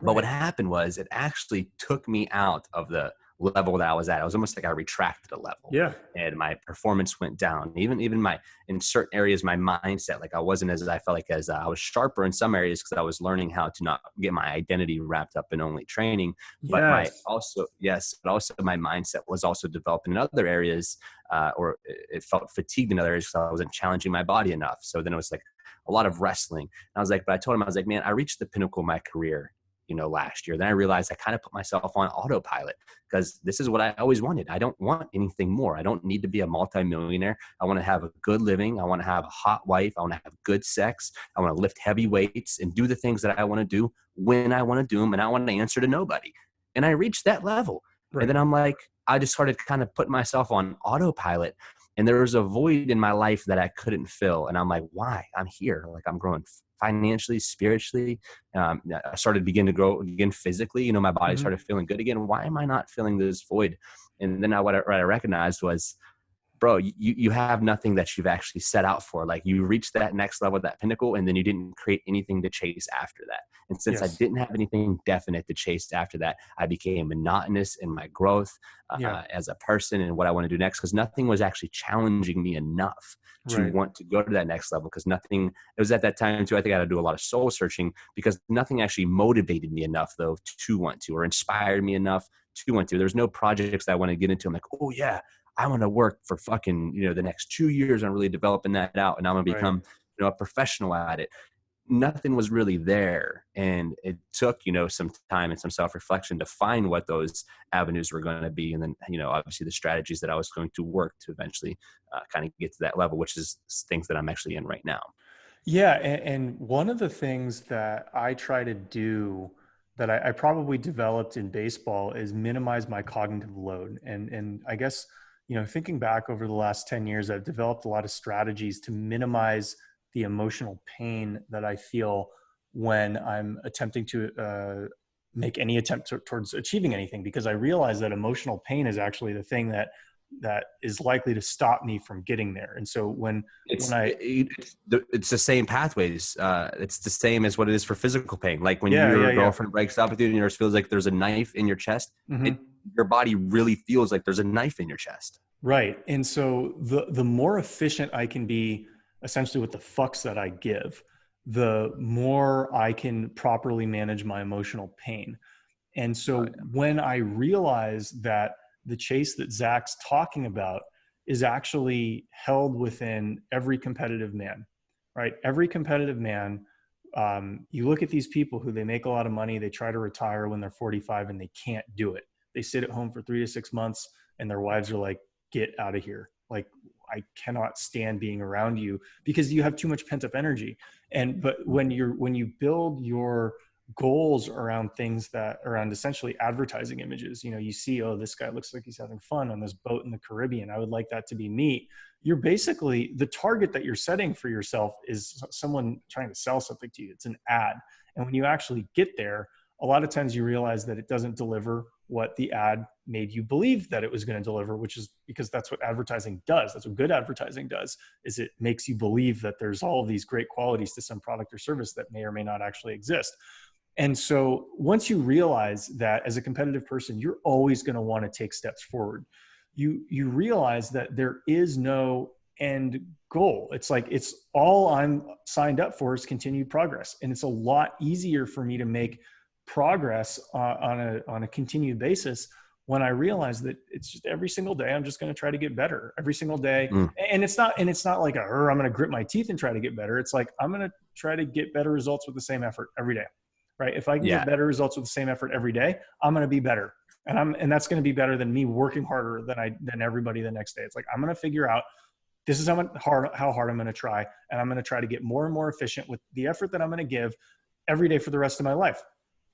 Right. But what happened was it actually took me out of the level that I was at. It was almost like I retracted a level. Yeah. And my performance went down. Even in certain areas, my mindset, like I wasn't I felt like I was sharper in some areas, because I was learning how to not get my identity wrapped up in only training. But also my mindset was also developing in other areas, or it felt fatigued in other areas because I wasn't challenging my body enough. So then it was like a lot of wrestling. And I was like, but I told him, I was like, man, I reached the pinnacle of my career, last year. Then I realized I kind of put myself on autopilot, because this is what I always wanted. I don't want anything more. I don't need to be a multimillionaire. I want to have a good living. I want to have a hot wife. I want to have good sex. I want to lift heavy weights and do the things that I want to do when I want to do them. And I want to answer to nobody. And I reached that level. Right. And then I'm like, I just started kind of putting myself on autopilot. And there was a void in my life that I couldn't fill. And I'm like, why? I'm here. Like I'm growing financially, spiritually. I started beginning to grow again physically. My body started feeling good again. Why am I not feeling this void? And then what I recognized was bro, you have nothing that you've actually set out for. Like you reached that next level, that pinnacle, and then you didn't create anything to chase after that. And since I Yes. didn't have anything definite to chase after that, I became monotonous in my growth Yeah. as a person and what I want to do next, because nothing was actually challenging me enough to Right. want to go to that next level. Because nothing, it was at that time too, I think I had to do a lot of soul searching, because nothing actually motivated me enough though to want to, or inspired me enough to want to. There's no projects that I want to get into. I'm like, oh yeah, I want to work for fucking, the next 2 years on really developing that out. And I'm going to Right. become, a professional at it. Nothing was really there. And it took, some time and some self-reflection to find what those avenues were going to be. And then, obviously the strategies that I was going to work to eventually kind of get to that level, which is things that I'm actually in right now. Yeah, and one of the things that I try to do that I probably developed in baseball is minimize my cognitive load. And I guess, thinking back over the last 10 years, I've developed a lot of strategies to minimize the emotional pain that I feel when I'm attempting to make any attempt towards achieving anything, because I realize that emotional pain is actually the thing that is likely to stop me from getting there. And so when I It's the same pathways. It's the same as what it is for physical pain. Like when yeah, yeah, your yeah. girlfriend breaks up with you and yours feels like there's a knife in your chest, Mhm. your body really feels like there's a knife in your chest. Right. And so the more efficient I can be essentially with the fucks that I give, the more I can properly manage my emotional pain. And Oh, so yeah. when I realize that the chase that Zach's talking about is actually held within every competitive man, right? Every competitive man, you look at these people who they make a lot of money, they try to retire when they're 45 and they can't do it. They sit at home for 3 to 6 months and their wives are like, get out of here. Like, I cannot stand being around you because you have too much pent up energy. But when you build your goals around things that around essentially advertising images, you see, oh, this guy looks like he's having fun on this boat in the Caribbean, I would like that to be me. You're basically, the target that you're setting for yourself is someone trying to sell something to you. It's an ad. And when you actually get there, a lot of times you realize that it doesn't deliver what the ad made you believe that it was going to deliver, which is because that's what advertising does. That's what good advertising does, is it makes you believe that there's all of these great qualities to some product or service that may or may not actually exist. And so once you realize that as a competitive person, you're always going to want to take steps forward, you realize that there is no end goal. It's like, it's all I'm signed up for is continued progress. And it's a lot easier for me to make progress on a continued basis when I realize that it's just every single day I'm just going to try to get better every single day. Mm. And it's not like I'm going to grit my teeth and try to get better. It's like, I'm going to try to get better results with the same effort every day. Right? If I can get Yeah. better results with the same effort every day, I'm going to be better. And that's going to be better than me working harder than everybody the next day. It's like, I'm going to figure out, this is how hard I'm going to try. And I'm going to try to get more and more efficient with the effort that I'm going to give every day for the rest of my life.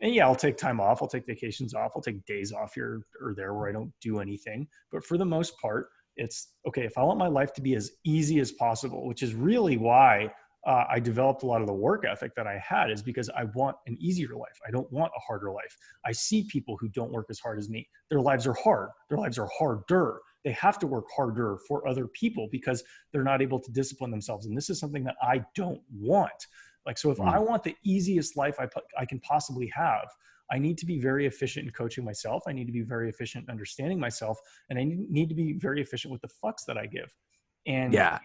And yeah, I'll take time off. I'll take vacations off. I'll take days off here or there where I don't do anything. But for the most part, it's okay. If I want my life to be as easy as possible, which is really why I developed a lot of the work ethic that I had, is because I want an easier life. I don't want a harder life. I see people who don't work as hard as me. Their lives are hard. Their lives are harder. They have to work harder for other people because they're not able to discipline themselves. And this is something that I don't want. Like, so if I want the easiest life I can possibly have, I need to be very efficient in coaching myself. I need to be very efficient in understanding myself. And I need to be very efficient with the fucks that I give. And, Yeah.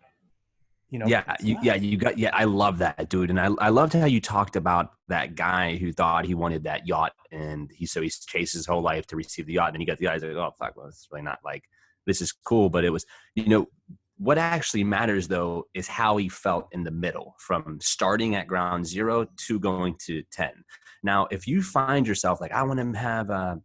I love that, dude. And I loved how you talked about that guy who thought he wanted that yacht, and he chased his whole life to receive the yacht. And then he got the yacht. He's like, oh fuck, well, it's really not like, this is cool, but it was, what actually matters though is how he felt in the middle, from starting at ground zero to going to 10. Now, if you find yourself like, I want to have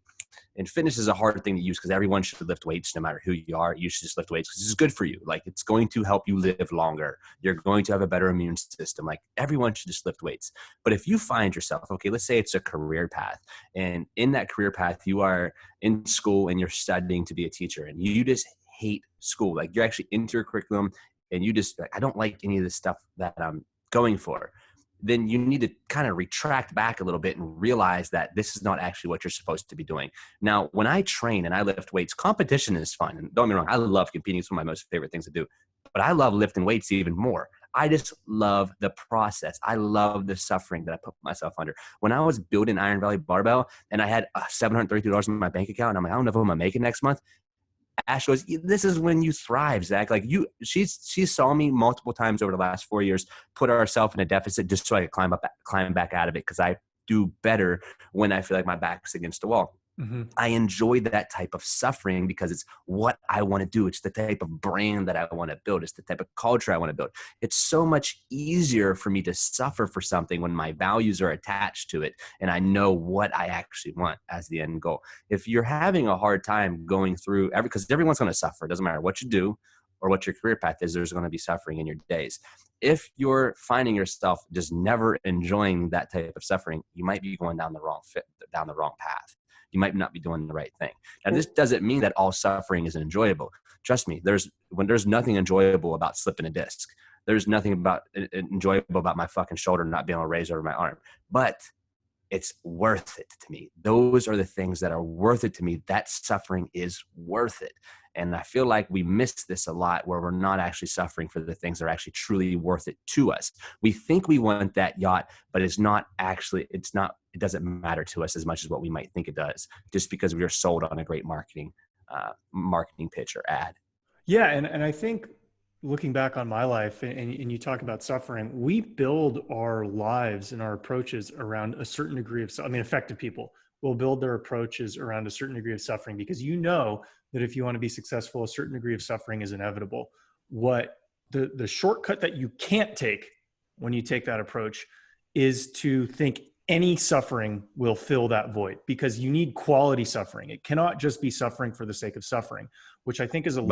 and fitness is a hard thing to use because everyone should lift weights no matter who you are. You should just lift weights because it's good for you. Like, it's going to help you live longer. You're going to have a better immune system. Like, everyone should just lift weights. But if you find yourself, okay, let's say it's a career path, and in that career path, you are in school and you're studying to be a teacher, and you just hate school. Like, you're actually into your curriculum and you just, like, I don't like any of the stuff that I'm going for. then you need to kind of retract back a little bit and realize that this is not actually what you're supposed to be doing. Now, when I train and I lift weights, competition is fun. And don't get me wrong, I love competing. It's one of my most favorite things to do. But I love lifting weights even more. I just love the process. I love the suffering that I put myself under. When I was building Iron Valley Barbell and I had $732 in my bank account, and I'm like, I don't know if I'm gonna make it next month. Ash goes, this is when you thrive, Zach. Like she saw me multiple times over the last 4 years, put ourselves in a deficit just so I could climb back out of it. Cause I do better when I feel like my back's against the wall. Mm-hmm. I enjoy that type of suffering because it's what I want to do. It's the type of brand that I want to build. It's the type of culture I want to build. It's so much easier for me to suffer for something when my values are attached to it and I know what I actually want as the end goal. If you're having a hard time going through because everyone's going to suffer. It doesn't matter what you do or what your career path is, there's going to be suffering in your days. If you're finding yourself just never enjoying that type of suffering, you might be going down the wrong path. You might not be doing the right thing. Now, this doesn't mean that all suffering is enjoyable. Trust me, there's nothing enjoyable about slipping a disc. There's nothing enjoyable about my fucking shoulder not being able to raise over my arm. But it's worth it to me. Those are the things that are worth it to me. That suffering is worth it. And I feel like we miss this a lot where we're not actually suffering for the things that are actually truly worth it to us. We think we want that yacht, but it doesn't matter to us as much as what we might think it does just because we are sold on a great marketing pitch or ad. Yeah. And I think looking back on my life and you talk about suffering, we build our lives and our approaches around a certain degree of, effective people will build their approaches around a certain degree of suffering because you know that if you want to be successful, a certain degree of suffering is inevitable. What the shortcut that you can't take when you take that approach is to think any suffering will fill that void because you need quality suffering. It cannot just be suffering for the sake of suffering, which I think is a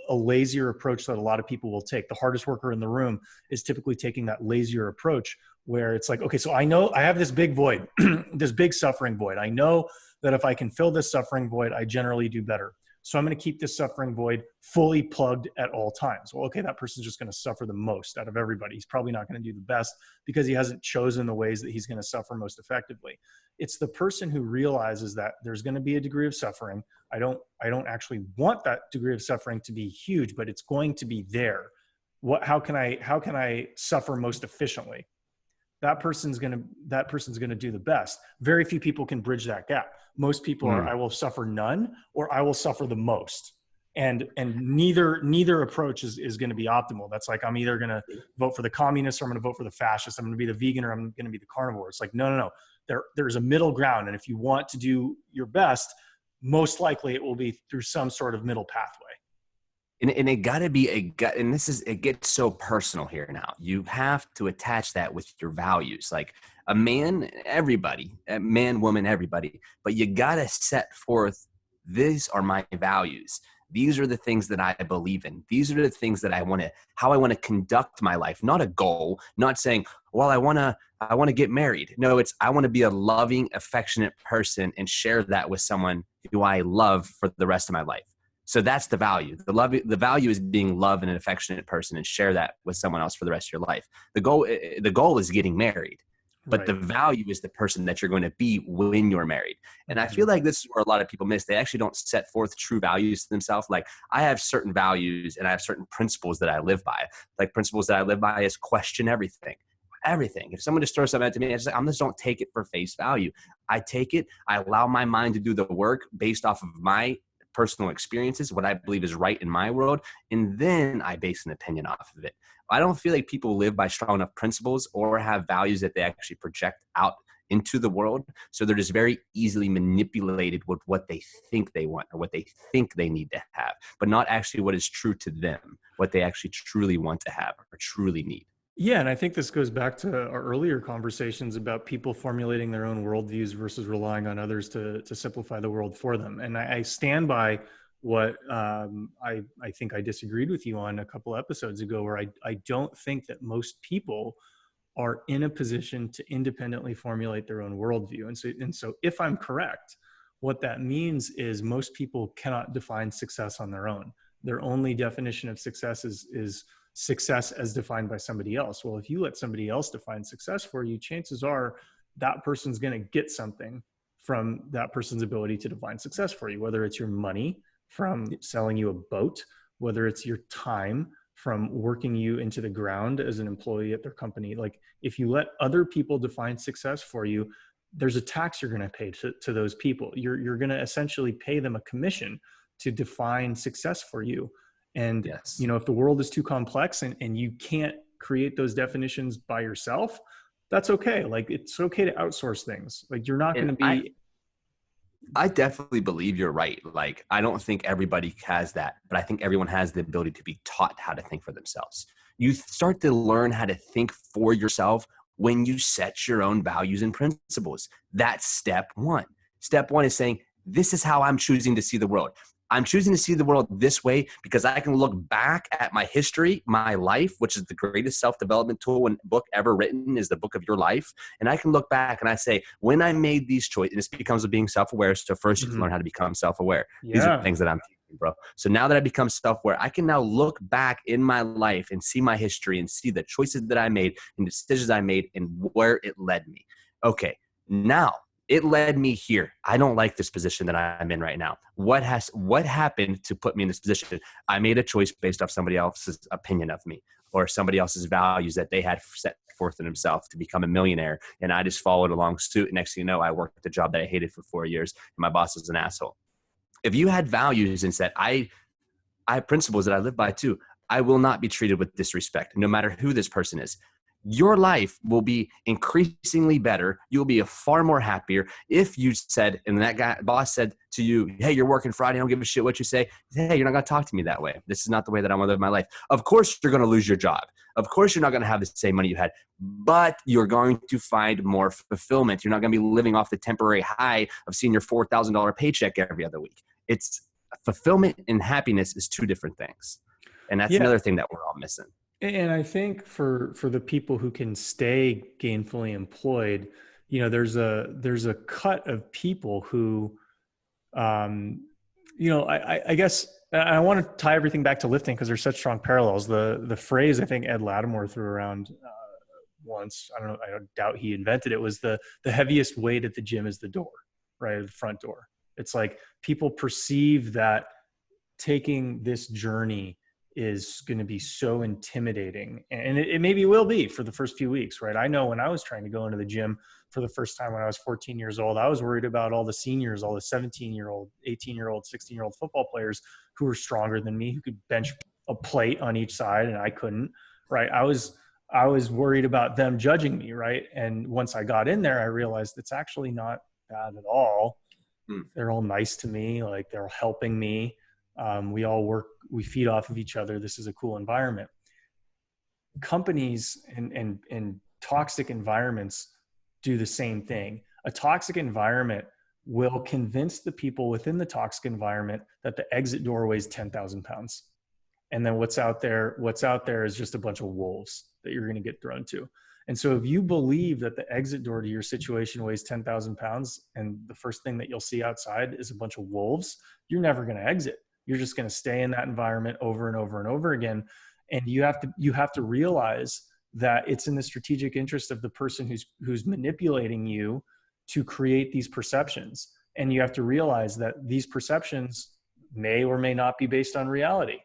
lazier approach that a lot of people will take. The hardest worker in the room is typically taking that lazier approach where it's like, okay, so I know I have this big void, this big suffering void. I know that if I can fill this suffering void, I generally do better. So I'm going to keep this suffering void fully plugged at all times. Well, okay, that person's just going to suffer the most out of everybody. He's probably not going to do the best because he hasn't chosen the ways that he's going to suffer most effectively. It's the person who realizes that there's going to be a degree of suffering. I don't actually want that degree of suffering to be huge, but it's going to be there. How can I suffer most efficiently? That person's going to do the best. Very few people can bridge that gap. Most people are, I will suffer none or I will suffer the most. And neither approach is going to be optimal. That's like, I'm either going to vote for the communists or I'm going to vote for the fascists. I'm going to be the vegan or I'm going to be the carnivore. It's like, no. There's a middle ground. And if you want to do your best, most likely it will be through some sort of middle pathway. And it got to be it gets so personal here now. You have to attach that with your values. Like a man, everybody, a man, woman, everybody. But you got to set forth, these are my values. These are the things that I believe in. These are the things that how I want to conduct my life. Not a goal, not saying, well, I want to get married. No, it's, I want to be a loving, affectionate person and share that with someone who I love for the rest of my life. So that's the value. The value is being loved and an affectionate person and share that with someone else for the rest of your life. The goal is getting married, but right. The value is the person that you're going to be when you're married. And I feel like this is where a lot of people miss. They actually don't set forth true values to themselves. Like I have certain values and I have certain principles that I live by. Like principles that I live by is question everything. If someone just throws something at me, I just don't take it for face value. I take it. I allow my mind to do the work based off of my personal experiences, what I believe is right in my world, and then I base an opinion off of it. I don't feel like people live by strong enough principles or have values that they actually project out into the world. So they're just very easily manipulated with what they think they want or what they think they need to have, but not actually what is true to them, what they actually truly want to have or truly need. Yeah, and I think this goes back to our earlier conversations about people formulating their own worldviews versus relying on others to simplify the world for them. And I stand by what I think I disagreed with you on a couple episodes ago, where I don't think that most people are in a position to independently formulate their own worldview. And so if I'm correct, what that means is most people cannot define success on their own. Their only definition of success is success as defined by somebody else. Well, if you let somebody else define success for you, chances are that person's going to get something from that person's ability to define success for you, whether it's your money from selling you a boat, whether it's your time from working you into the ground as an employee at their company. Like if you let other people define success for you, there's a tax you're going to pay to those people. You're going to essentially pay them a commission to define success for you. And, Yes. you know, if the world is too complex and you can't create those definitions by yourself, that's okay. Like it's okay to outsource things. Like you're not going to be. I definitely believe you're right. Like, I don't think everybody has that, but I think everyone has the ability to be taught how to think for themselves. You start to learn how to think for yourself when you set your own values and principles. That's step one. Step one is saying, this is how I'm choosing to see the world. I'm choosing to see the world this way because I can look back at my history, my life, which is the greatest self-development tool and book ever written is the book of your life. And I can look back and I say, when I made these choices, and this becomes being self-aware. So first you have to learn how to become self-aware. Yeah. These are things that I'm teaching, bro. So now that I become self-aware, I can now look back in my life and see my history and see the choices that I made and decisions I made and where it led me. Okay, now it led me here. I don't like this position that I'm in right now. What happened to put me in this position? I made a choice based off somebody else's opinion of me or somebody else's values that they had set forth in themselves to become a millionaire. And I just followed along suit. Next thing you know, I worked a job that I hated for 4 years and my boss was an asshole. If you had values and said, I have principles that I live by too, I will not be treated with disrespect, no matter who this person is. Your life will be increasingly better. You'll be far more happier if you said, and that boss said to you, hey, you're working Friday. I don't give a shit what you say. Hey, you're not going to talk to me that way. This is not the way that I want to live my life. Of course, you're going to lose your job. Of course, you're not going to have the same money you had, but you're going to find more fulfillment. You're not going to be living off the temporary high of seeing your $4,000 paycheck every other week. It's fulfillment and happiness is two different things. And that's another thing that we're all missing. And I think for the people who can stay gainfully employed, you know, there's a cut of people who, you know, I guess I want to tie everything back to lifting because there's such strong parallels. The phrase I think Ed Lattimore threw around once, I don't know, I doubt he invented it, was the heaviest weight at the gym is the door, right? The front door. It's like people perceive that taking this journey is going to be so intimidating, and it maybe will be for the first few weeks, right? I know when I was trying to go into the gym for the first time when I was 14 years old, I was worried about all the seniors, all the 17-year-old, 18-year-old, 16-year-old football players who were stronger than me, who could bench a plate on each side and I couldn't, right? I was worried about them judging me, right? And once I got in there, I realized it's actually not bad at all. They're all nice to me, like they're helping me. We all work, we feed off of each other. This is a cool environment. Companies and toxic environments do the same thing. A toxic environment will convince the people within the toxic environment that the exit door weighs 10,000 pounds. And then what's out there is just a bunch of wolves that you're going to get thrown to. And so if you believe that the exit door to your situation weighs 10,000 pounds and the first thing that you'll see outside is a bunch of wolves, you're never going to exit. You're just going to stay in that environment over and over and over again. And you have to realize that it's in the strategic interest of the person who's manipulating you to create these perceptions. And you have to realize that these perceptions may or may not be based on reality.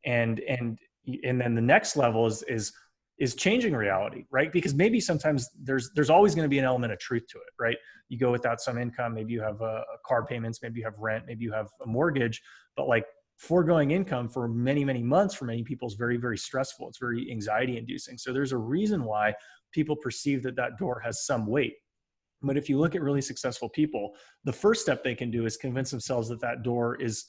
And then the next level is changing reality, right? Because maybe sometimes there's always going to be an element of truth to it, right? You go without some income, maybe you have a car payments, maybe you have rent, maybe you have a mortgage, but like foregoing income for many, many months for many people is very, very stressful. It's very anxiety inducing. So there's a reason why people perceive that door has some weight. But if you look at really successful people, the first step they can do is convince themselves that door is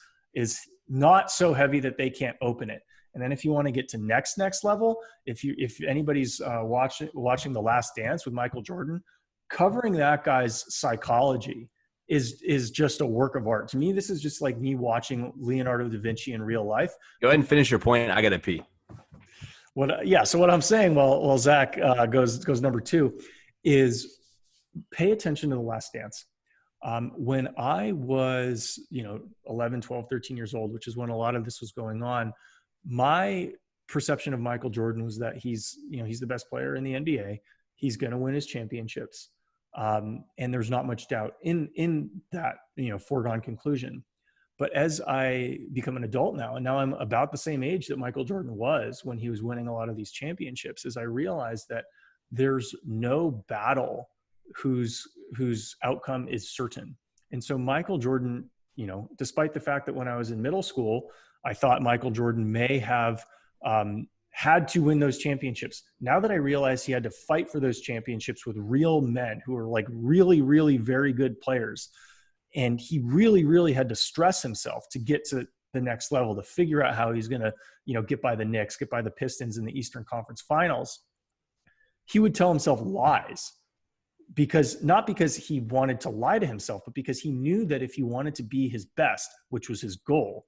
not so heavy that they can't open it. And then if you want to get to next level, if anybody's watching The Last Dance with Michael Jordan, covering that guy's psychology is just a work of art. To me, this is just like me watching Leonardo da Vinci in real life. Go ahead and finish your point. I got to pee. So what I'm saying, while Zach goes number 2, is pay attention to The Last Dance. When I was, 11, 12, 13 years old, which is when a lot of this was going on, my perception of Michael Jordan was that he's the best player in the NBA. He's going to win his championships. And there's not much doubt in that, foregone conclusion. But as I become an adult now, and now I'm about the same age that Michael Jordan was when he was winning a lot of these championships, is I realized that there's no battle whose outcome is certain. And so Michael Jordan, despite the fact that when I was in middle school, I thought Michael Jordan may have had to win those championships. Now that I realize he had to fight for those championships with real men who were like really, really very good players, and he really, really had to stress himself to get to the next level, to figure out how he's going to, get by the Knicks, get by the Pistons in the Eastern Conference Finals. He would tell himself lies, not because he wanted to lie to himself, but because he knew that if he wanted to be his best, which was his goal,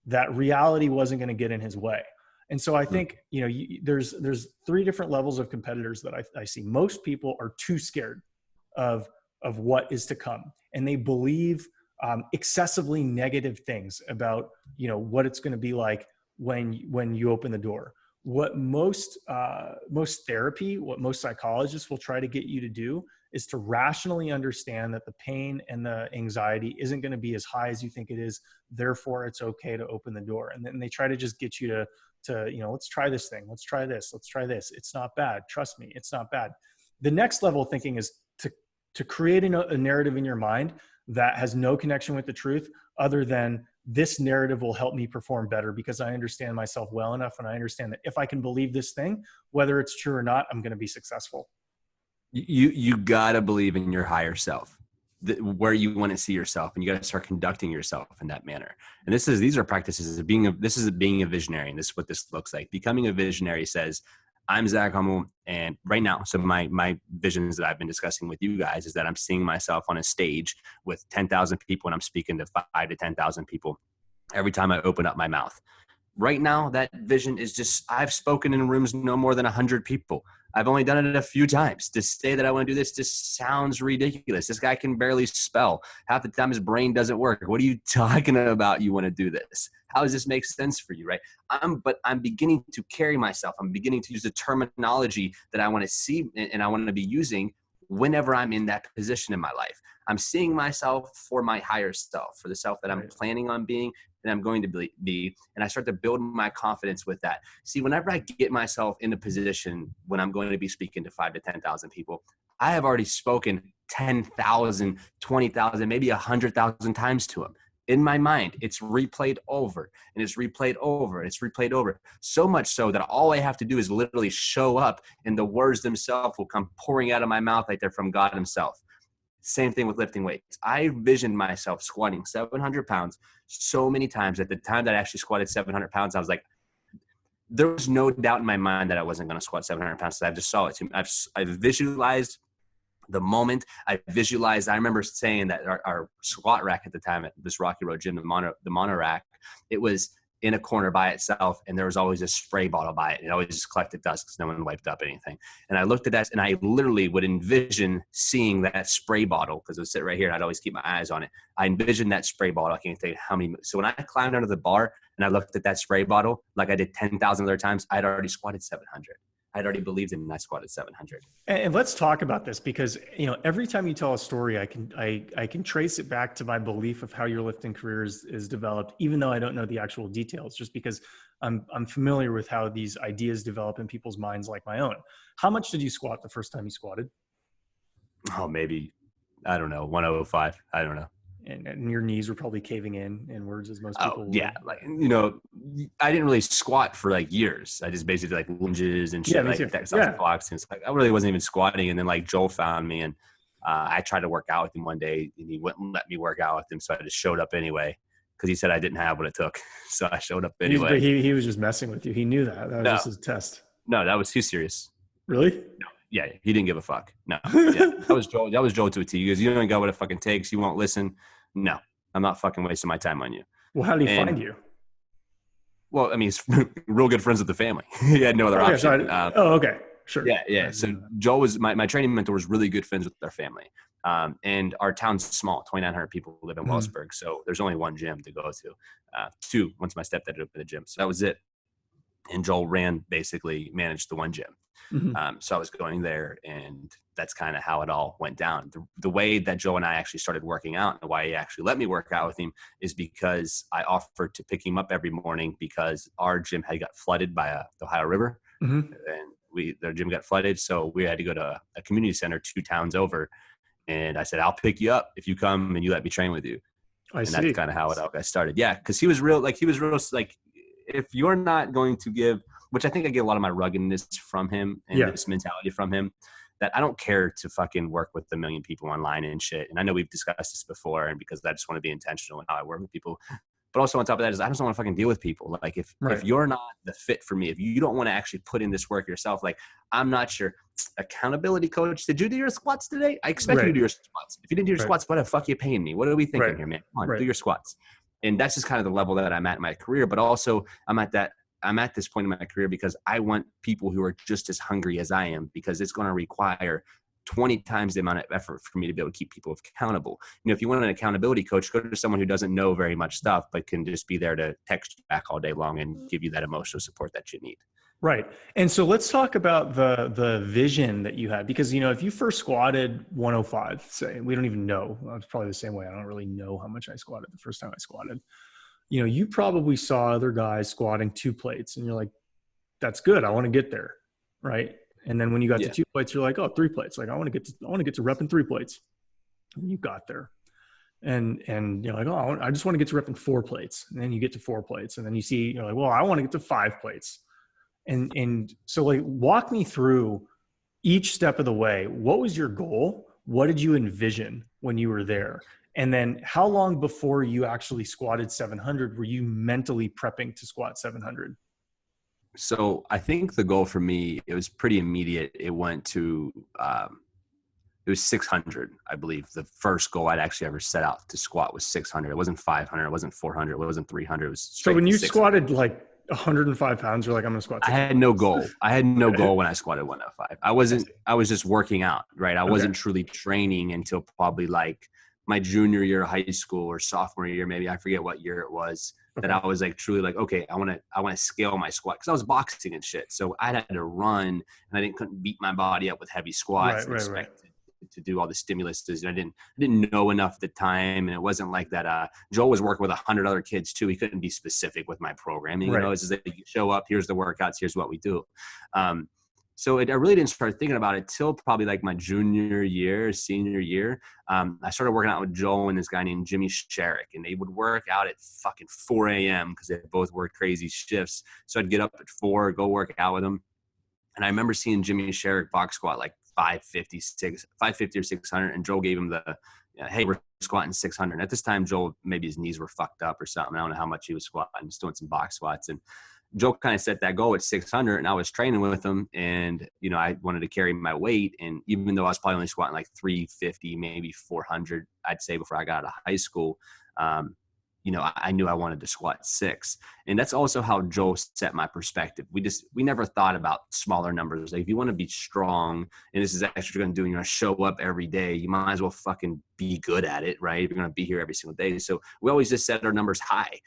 that reality wasn't going to get in his way. And so I think, there's three different levels of competitors that I see. Most people are too scared of what is to come, and they believe excessively negative things about, what it's going to be like when you open the door. What most therapy, what most psychologists will try to get you to do is to rationally understand that the pain and the anxiety isn't going to be as high as you think it is. Therefore, it's okay to open the door. And then they try to just get you to let's try this thing. Let's try this. Let's try this. It's not bad. Trust me, it's not bad. The next level of thinking is to create a narrative in your mind that has no connection with the truth, other than this narrative will help me perform better because I understand myself well enough, and I understand that if I can believe this thing, whether it's true or not, I'm going to be successful. You gotta believe in your higher self, where you want to see yourself, and you gotta start conducting yourself in that manner. And these are practices of being a visionary, and this is what this looks like. Becoming a visionary says, I'm Zach Homol, and right now, so my visions that I've been discussing with you guys is that I'm seeing myself on a stage with 10,000 people, and I'm speaking to 5 to 10,000 people every time I open up my mouth. Right now, that vision is just, I've spoken in rooms no more than 100 people. I've only done it a few times. To say that I want to do this just sounds ridiculous. This guy can barely spell. Half the time his brain doesn't work. What are you talking about? You want to do this? How does this make sense for you, right? But I'm beginning to carry myself. I'm beginning to use the terminology that I want to see and I want to be using whenever I'm in that position in my life. I'm seeing myself for my higher self, for the self that I'm planning on being and I'm going to be, and I start to build my confidence with that. See, whenever I get myself in a position when I'm going to be speaking to 5 to 10,000 people, I have already spoken 10,000, 20,000, maybe 100,000 times to them. In my mind, it's replayed over and it's replayed over and it's replayed over. So much so that all I have to do is literally show up and the words themselves will come pouring out of my mouth like they're from God himself. Same thing with lifting weights. I visioned myself squatting 700 pounds so many times. At the time that I actually squatted 700 pounds, I was like, there was no doubt in my mind that I wasn't going to squat 700 pounds. So I just saw it. I've visualized the moment. I remember saying that our squat rack at the time at this Rocky Road gym, the mono rack, it was in a corner by itself, and there was always a spray bottle by it. It always just collected dust because no one wiped up anything. And I looked at that, and I literally would envision seeing that spray bottle because it would sit right here, and I'd always keep my eyes on it. I envisioned that spray bottle. I can't tell you how many. So when I climbed under the bar and I looked at that spray bottle, like I did 10,000 other times, I'd already squatted 700. I'd already believed in it, and I squatted 700. And let's talk about this because, every time you tell a story, I can trace it back to my belief of how your lifting career is developed, even though I don't know the actual details, just because I'm familiar with how these ideas develop in people's minds like my own. How much did you squat the first time you squatted? Oh, maybe, I don't know, 105. I don't know. And your knees were probably caving in inwards as most people would. Yeah. Like, I didn't really squat for like years. I just basically like lunges and shit like that. Blocks. And I really wasn't even squatting. And then like Joel found me and I tried to work out with him one day and he wouldn't let me work out with him. So I just showed up anyway because he said I didn't have what it took. So I showed up anyway. He was just messing with you. He knew that. That was just his test. No, that was too serious. Really? No. Yeah, he didn't give a fuck. No, yeah. That was Joel to a T. He goes, you don't got what it fucking takes. You won't listen. No, I'm not fucking wasting my time on you. Well, how did he find you? Well, I mean, he's real good friends with the family. He had no other option. Okay. Sure. Yeah. So Joel was my training mentor was really good friends with their family. And our town's small, 2,900 people live in Wellsburg. So there's only one gym to go to. Two, once my stepdad opened the gym. So that was it. and Joel basically managed the one gym. So I was going there, and that's kind of how it all went down. The way that Joe and I actually started working out, and why he actually let me work out with him, is because I offered to pick him up every morning because our gym had got flooded by the Ohio River, and their gym got flooded. So we had to go to a community center 2 towns over. And I said, I'll pick you up if you come and you let me train with you. I see. That's kind of how it all got started. Yeah. Cause he was real, like, if you're not going to give, which I think I get a lot of my ruggedness from him and this mentality from him, that I don't care to fucking work with a million people online and shit. And I know we've discussed this before, and because I just want to be intentional in how I work with people. But also on top of that is I just don't want to fucking deal with people. Like if you're not the fit for me, if you don't want to actually put in this work yourself, like I'm not your accountability coach. Did you do your squats today? I expect you to do your squats. If you didn't do your squats, what the fuck are you paying me? What are we thinking here, man? Come on, do your squats. And that's just kind of the level that I'm at in my career. But also I'm at this point in my career because I want people who are just as hungry as I am, because it's going to require 20 times the amount of effort for me to be able to keep people accountable. You know, if you want an accountability coach, go to someone who doesn't know very much stuff, but can just be there to text you back all day long and give you that emotional support that you need. Right. And so let's talk about the vision that you had, because, you know, if you first squatted 105, say, we don't even know, it's probably the same way. I don't really know how much I squatted the first time I squatted. You know, you probably saw other guys squatting 2 plates and you're like, that's good. I want to get there. Right. And then when you got to 2 plates, you're like, oh, 3 plates. Like I want to get to repping 3 plates. And you got there. And you're like, oh, I just want to get to repping 4 plates. And then you get to 4 plates. And then you see, you're like, well, I want to get to 5 plates. And so like, walk me through each step of the way. What was your goal? What did you envision when you were there? And then how long before you actually squatted 700 were you mentally prepping to squat 700? So I think the goal for me, it was pretty immediate. It went to, it was 600, I believe. The first goal I'd actually ever set out to squat was 600. It wasn't 500. It wasn't 400. It wasn't 300. It was straight. So when you squatted like 105 pounds, you're like, I'm going to squat 600. I had no goal. I had no goal when I squatted 105. I was just working out, right? I wasn't truly training until probably like my junior year of high school or sophomore year, maybe. I forget what year it was. That I was like truly like, okay, I want to scale my squat, because I was boxing and shit. So I had to run, and I couldn't beat my body up with heavy squats and expect to do all the stimulus. I didn't know enough at the time, and it wasn't like that. Joel was working with 100 other kids too. He couldn't be specific with my programming. You know, it's just like you show up, here's the workouts, here's what we do. So I really didn't start thinking about it till probably like my senior year. I started working out with Joel and this guy named Jimmy Sherrick, and they would work out at fucking 4 a.m. because they both worked crazy shifts. So I'd get up at 4, go work out with them. And I remember seeing Jimmy Sherrick box squat like 550 or 600, and Joel gave him the, hey, we're squatting 600. At this time, Joel, maybe his knees were fucked up or something. I don't know how much he was squatting, just doing some box squats. And Joe kind of set that goal at 600, and I was training with him, and, you know, I wanted to carry my weight. And even though I was probably only squatting like 350, maybe 400, I'd say before I got out of high school, you know, I knew I wanted to squat 6. And that's also how Joe set my perspective. We never thought about smaller numbers. Like if you want to be strong, and this is actually what you're going to do, and you're going to show up every day, you might as well fucking be good at it, right? If you're going to be here every single day. So we always just set our numbers high.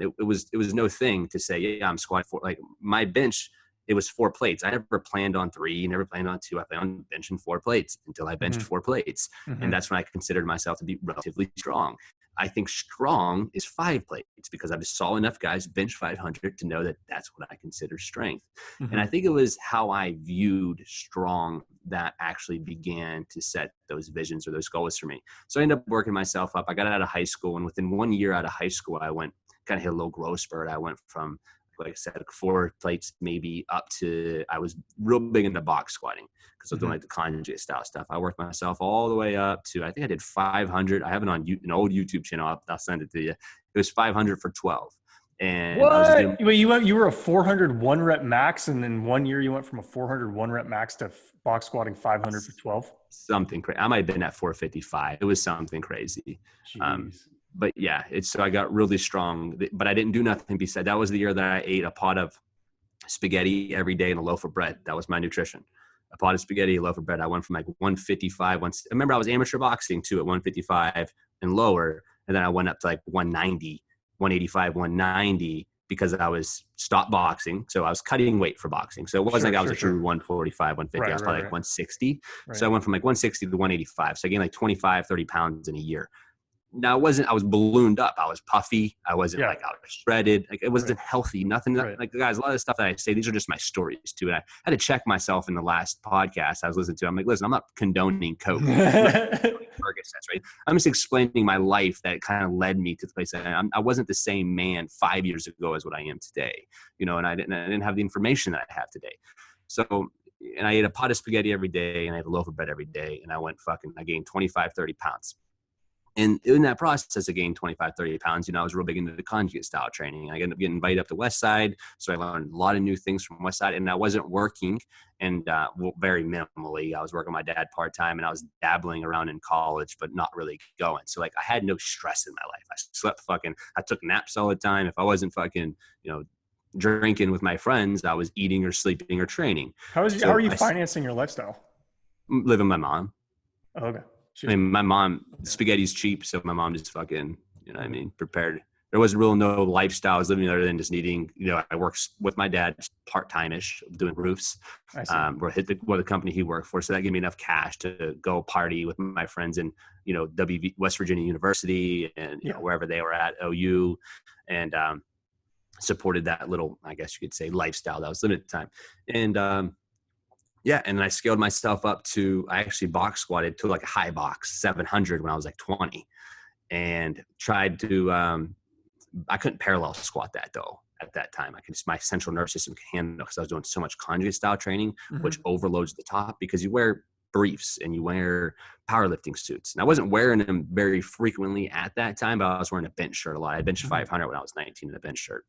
It was no thing to say, yeah, I'm squatting 4. Like my bench, it was 4 plates. I never planned on 3, never planned on 2. I planned on benching 4 plates until I benched 4 plates. And that's when I considered myself to be relatively strong. I think strong is 5 plates, because I just saw enough guys bench 500 to know that that's what I consider strength. And I think it was how I viewed strong that actually began to set those visions or those goals for me. So I ended up working myself up. I got out of high school, and within 1 year out of high school, I kind of hit a low growth spurt. I went from, like I said, 4 plates maybe up to, I was real big into box squatting because I was doing like the conjugate style stuff. I worked myself all the way up to, I think I did 500. I have it on an old YouTube channel. I'll send it to you. It was 500 for 12. And what? You were a 401 rep max, and then 1 year you went from a 401 rep max to box squatting 500 for 12? Something crazy. I might have been at 455. It was something crazy. But yeah, so I got really strong, but I didn't do nothing besides. That was the year that I ate a pot of spaghetti every day and a loaf of bread. That was my nutrition. A pot of spaghetti, a loaf of bread. I went from like 155. I remember I was amateur boxing too at 155 and lower. And then I went up to like 190, 185, 190. because I was stopped boxing. So I was cutting weight for boxing. So it wasn't like I was a true 145, 150. I was probably like 160. So I went from like 160 to 185. So I gained like 25, 30 pounds in a year. Now I was ballooned up. I was puffy. I wasn't like I was shredded. Like it wasn't healthy. Nothing like guys, a lot of the stuff that I say, these are just my stories too. And I had to check myself in the last podcast I was listening to. I'm like, listen, I'm not condoning coke. Right? I'm just explaining my life that kind of led me to the place that I wasn't the same man 5 years ago as what I am today, you know, and I didn't have the information that I have today. So, and I ate a pot of spaghetti every day and I ate a loaf of bread every day. And I gained 25, 30 pounds. And in that process, I gained 25, 30 pounds. You know, I was real big into the conjugate style training. I ended up getting invited up to West Side. So I learned a lot of new things from West Side. And I wasn't working and very minimally. I was working with my dad part-time and I was dabbling around in college, but not really going. So like I had no stress in my life. I slept I took naps all the time. If I wasn't fucking, you know, drinking with my friends, I was eating or sleeping or training. How are you financing your lifestyle? Living with my mom. Oh, okay. I mean, my mom, spaghetti's cheap, so my mom just fucking, you know what I mean, prepared. There was no lifestyle I was living other than just needing, you know, I worked with my dad part-time-ish doing roofs. The company he worked for. So that gave me enough cash to go party with my friends in, you know, West Virginia University and you know, wherever they were at, OU, and supported that little, I guess you could say, lifestyle that was living at the time. And yeah, and then I scaled myself up I actually box squatted to like a high box 700 when I was like 20, and tried to. I couldn't parallel squat that though at that time. My central nervous system could handle because I was doing so much conjugate style training, which overloads the top because you wear briefs and you wear powerlifting suits. And I wasn't wearing them very frequently at that time, but I was wearing a bench shirt a lot. I benched 500 when I was 19 in a bench shirt.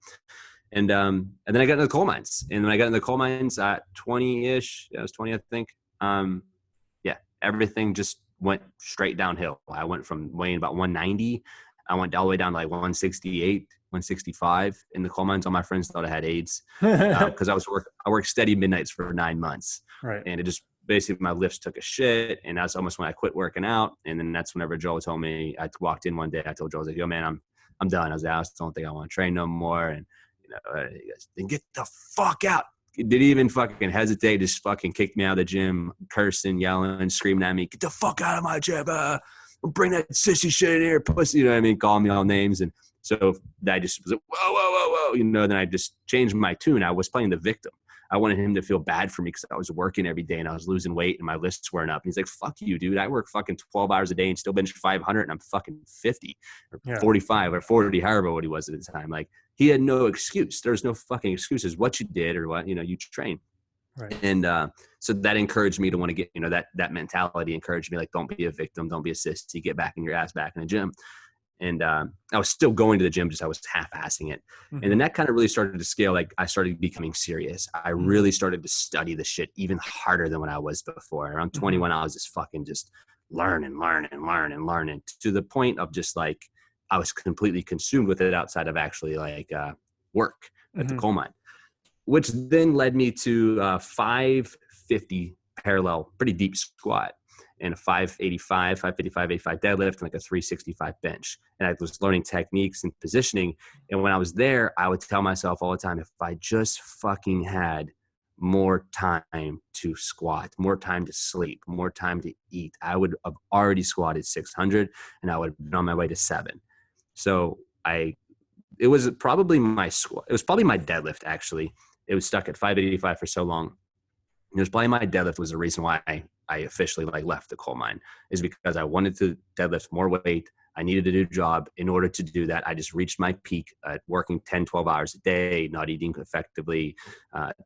And then I got into the coal mines. And when I got into the coal mines at 20-ish, I was 20, I think. Everything just went straight downhill. I went from weighing about 190. I went all the way down to like 168, 165 in the coal mines. All my friends thought I had AIDS because I worked steady midnights for 9 months. Right. And it just basically my lifts took a shit. And that's almost when I quit working out. And then that's whenever Joel told me, I walked in one day, I told Joel, I was like, yo, man, I'm done. I was like, I just don't think I want to train no more. And he goes, then get the fuck out. He didn't even fucking hesitate. Just fucking kicked me out of the gym, cursing, yelling, screaming at me, get the fuck out of my gym. Bring that sissy shit in here, pussy. You know what I mean? Call me all names. And so I just was like, whoa, whoa, whoa, whoa. You know, then I just changed my tune. I was playing the victim. I wanted him to feel bad for me because I was working every day and I was losing weight and my lists weren't up. And he's like, fuck you, dude. I work fucking 12 hours a day and still bench 500 and I'm fucking 50 or 45 or 40, however what he was at the time. Like he had no excuse. There's no fucking excuses what you did or what, you know, you train. Right. And so that encouraged me to want to get, you know, that mentality encouraged me like, don't be a victim, don't be a sissy, get back in your ass back in the gym. And I was still going to the gym, just I was half-assing it. And then that kind of really started to scale. Like I started becoming serious. I really started to study the shit even harder than when I was before. Around 21, I was just fucking just learning to the point of just like I was completely consumed with it outside of actually like work at the coal mine, which then led me to 550 parallel, pretty deep squat, and a 585, 85 deadlift, and like a 365 bench. And I was learning techniques and positioning. And when I was there, I would tell myself all the time, if I just fucking had more time to squat, more time to sleep, more time to eat, I would have already squatted 600 and I would have been on my way to 7. So it was probably my squat. It was probably my deadlift, actually. It was stuck at 585 for so long. It was probably my deadlift was the reason why I officially like left the coal mine, is because I wanted to deadlift more weight. I needed to do a job. In order to do that, I just reached my peak at working 10, 12 hours a day, not eating effectively,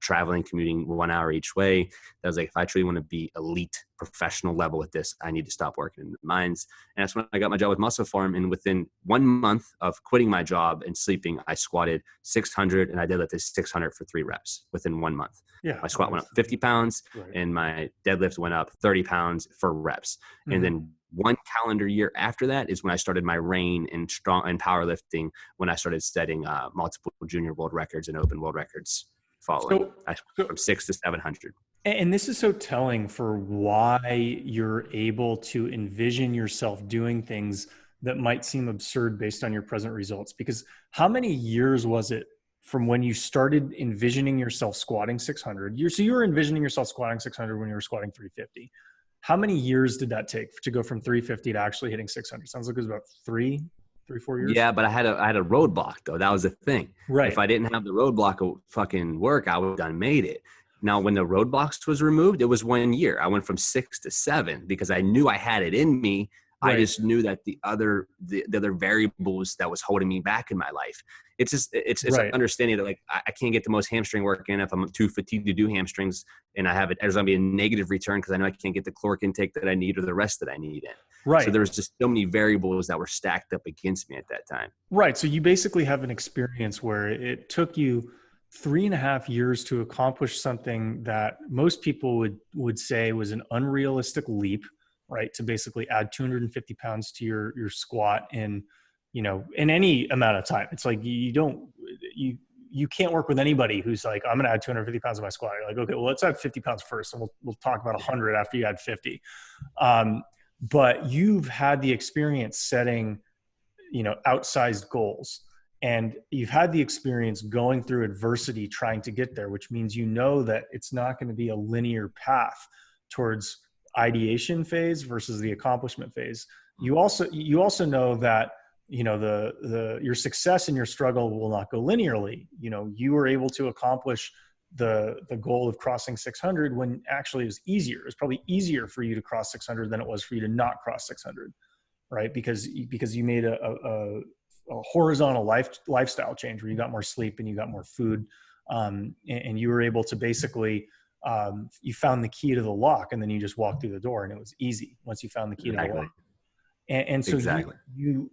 traveling, commuting 1 hour each way. I was like, if I truly want to be elite professional level at this, I need to stop working in the mines. And that's when I got my job with Muscle Farm. And within 1 month of quitting my job and sleeping, I squatted 600 and I deadlifted 600 for 3 reps within 1 month. Yeah, my squat went up 50 pounds and my deadlift went up 30 pounds for reps. And then 1 calendar year after that is when I started my reign in powerlifting, when I started setting multiple junior world records and open world records following. From 6 to 700. And this is so telling for why you're able to envision yourself doing things that might seem absurd based on your present results. Because how many years was it from when you started envisioning yourself squatting 600. So you were envisioning yourself squatting 600 when you were squatting 350. How many years did that take to go from 350 to actually hitting 600? Sounds like it was about 4 years. Yeah, but I had a roadblock though. That was the thing. Right. If I didn't have the roadblock of fucking work, I would have done made it. Now, when the roadblocks was removed, it was 1 year. I went from 6 to 7 because I knew I had it in me. Right. I just knew that the other variables that was holding me back in my life. It's Right. understanding that like I can't get the most hamstring work in if I'm too fatigued to do hamstrings, and I have it. There's gonna be a negative return because I know I can't get the caloric intake that I need or the rest that I need in. Right. So there was just so many variables that were stacked up against me at that time. Right. So you basically have an experience where it took you 3.5 years to accomplish something that most people would say was an unrealistic leap, right? To basically add 250 pounds to your squat in, in any amount of time. It's like you can't work with anybody who's like, I'm going to add 250 pounds to my squat. You're like, okay, well, let's add 50 pounds first, and we'll talk about 100 after you add 50. But you've had the experience setting, outsized goals. And you've had the experience going through adversity, trying to get there, which means that it's not going to be a linear path towards ideation phase versus the accomplishment phase. You also know that, your success and your struggle will not go linearly. You were able to accomplish the goal of crossing 600 when actually it was easier. It's probably easier for you to cross 600 than it was for you to not cross 600, right? Because you made a horizontal lifestyle change where you got more sleep and you got more food, and you were able to basically you found the key to the lock, and then you just walked through the door, and it was easy once you found the key to the lock. And so exactly. you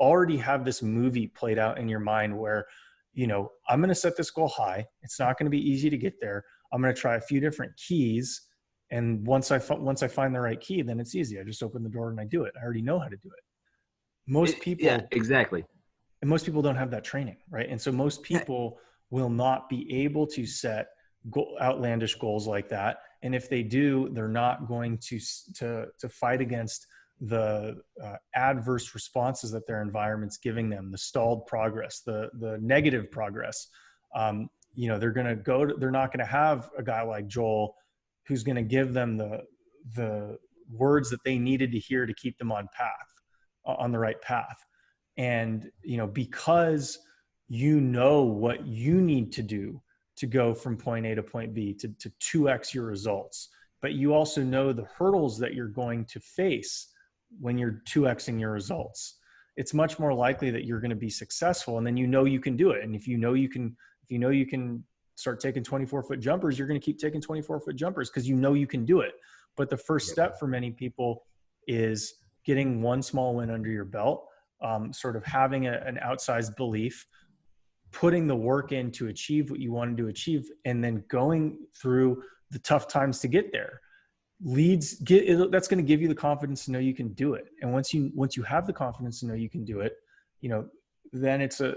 already have this movie played out in your mind where, I'm going to set this goal high. It's not going to be easy to get there. I'm going to try a few different keys. And once I find the right key, then it's easy. I just open the door and I do it. I already know how to do it. Most people, yeah, exactly. And most people don't have that training, right? And so most people will not be able to set outlandish goals like that. And if they do, they're not going to fight against the adverse responses that their environment's giving them, the stalled progress, the negative progress. They're not going to have a guy like Joel who's going to give them the words that they needed to hear to keep them on the right path. And, because what you need to do to go from point A to point B to 2x your results, but you also know the hurdles that you're going to face when you're 2xing your results. It's much more likely that you're going to be successful, and then you can do it. And if you know you can start taking 24-foot jumpers, you're going to keep taking 24-foot jumpers because you can do it. But the first step for many people is getting one small win under your belt, sort of having an outsized belief, putting the work in to achieve what you wanted to achieve, and then going through the tough times to get there. That's going to give you the confidence to know you can do it. And once you have the confidence to know you can do it, then it's a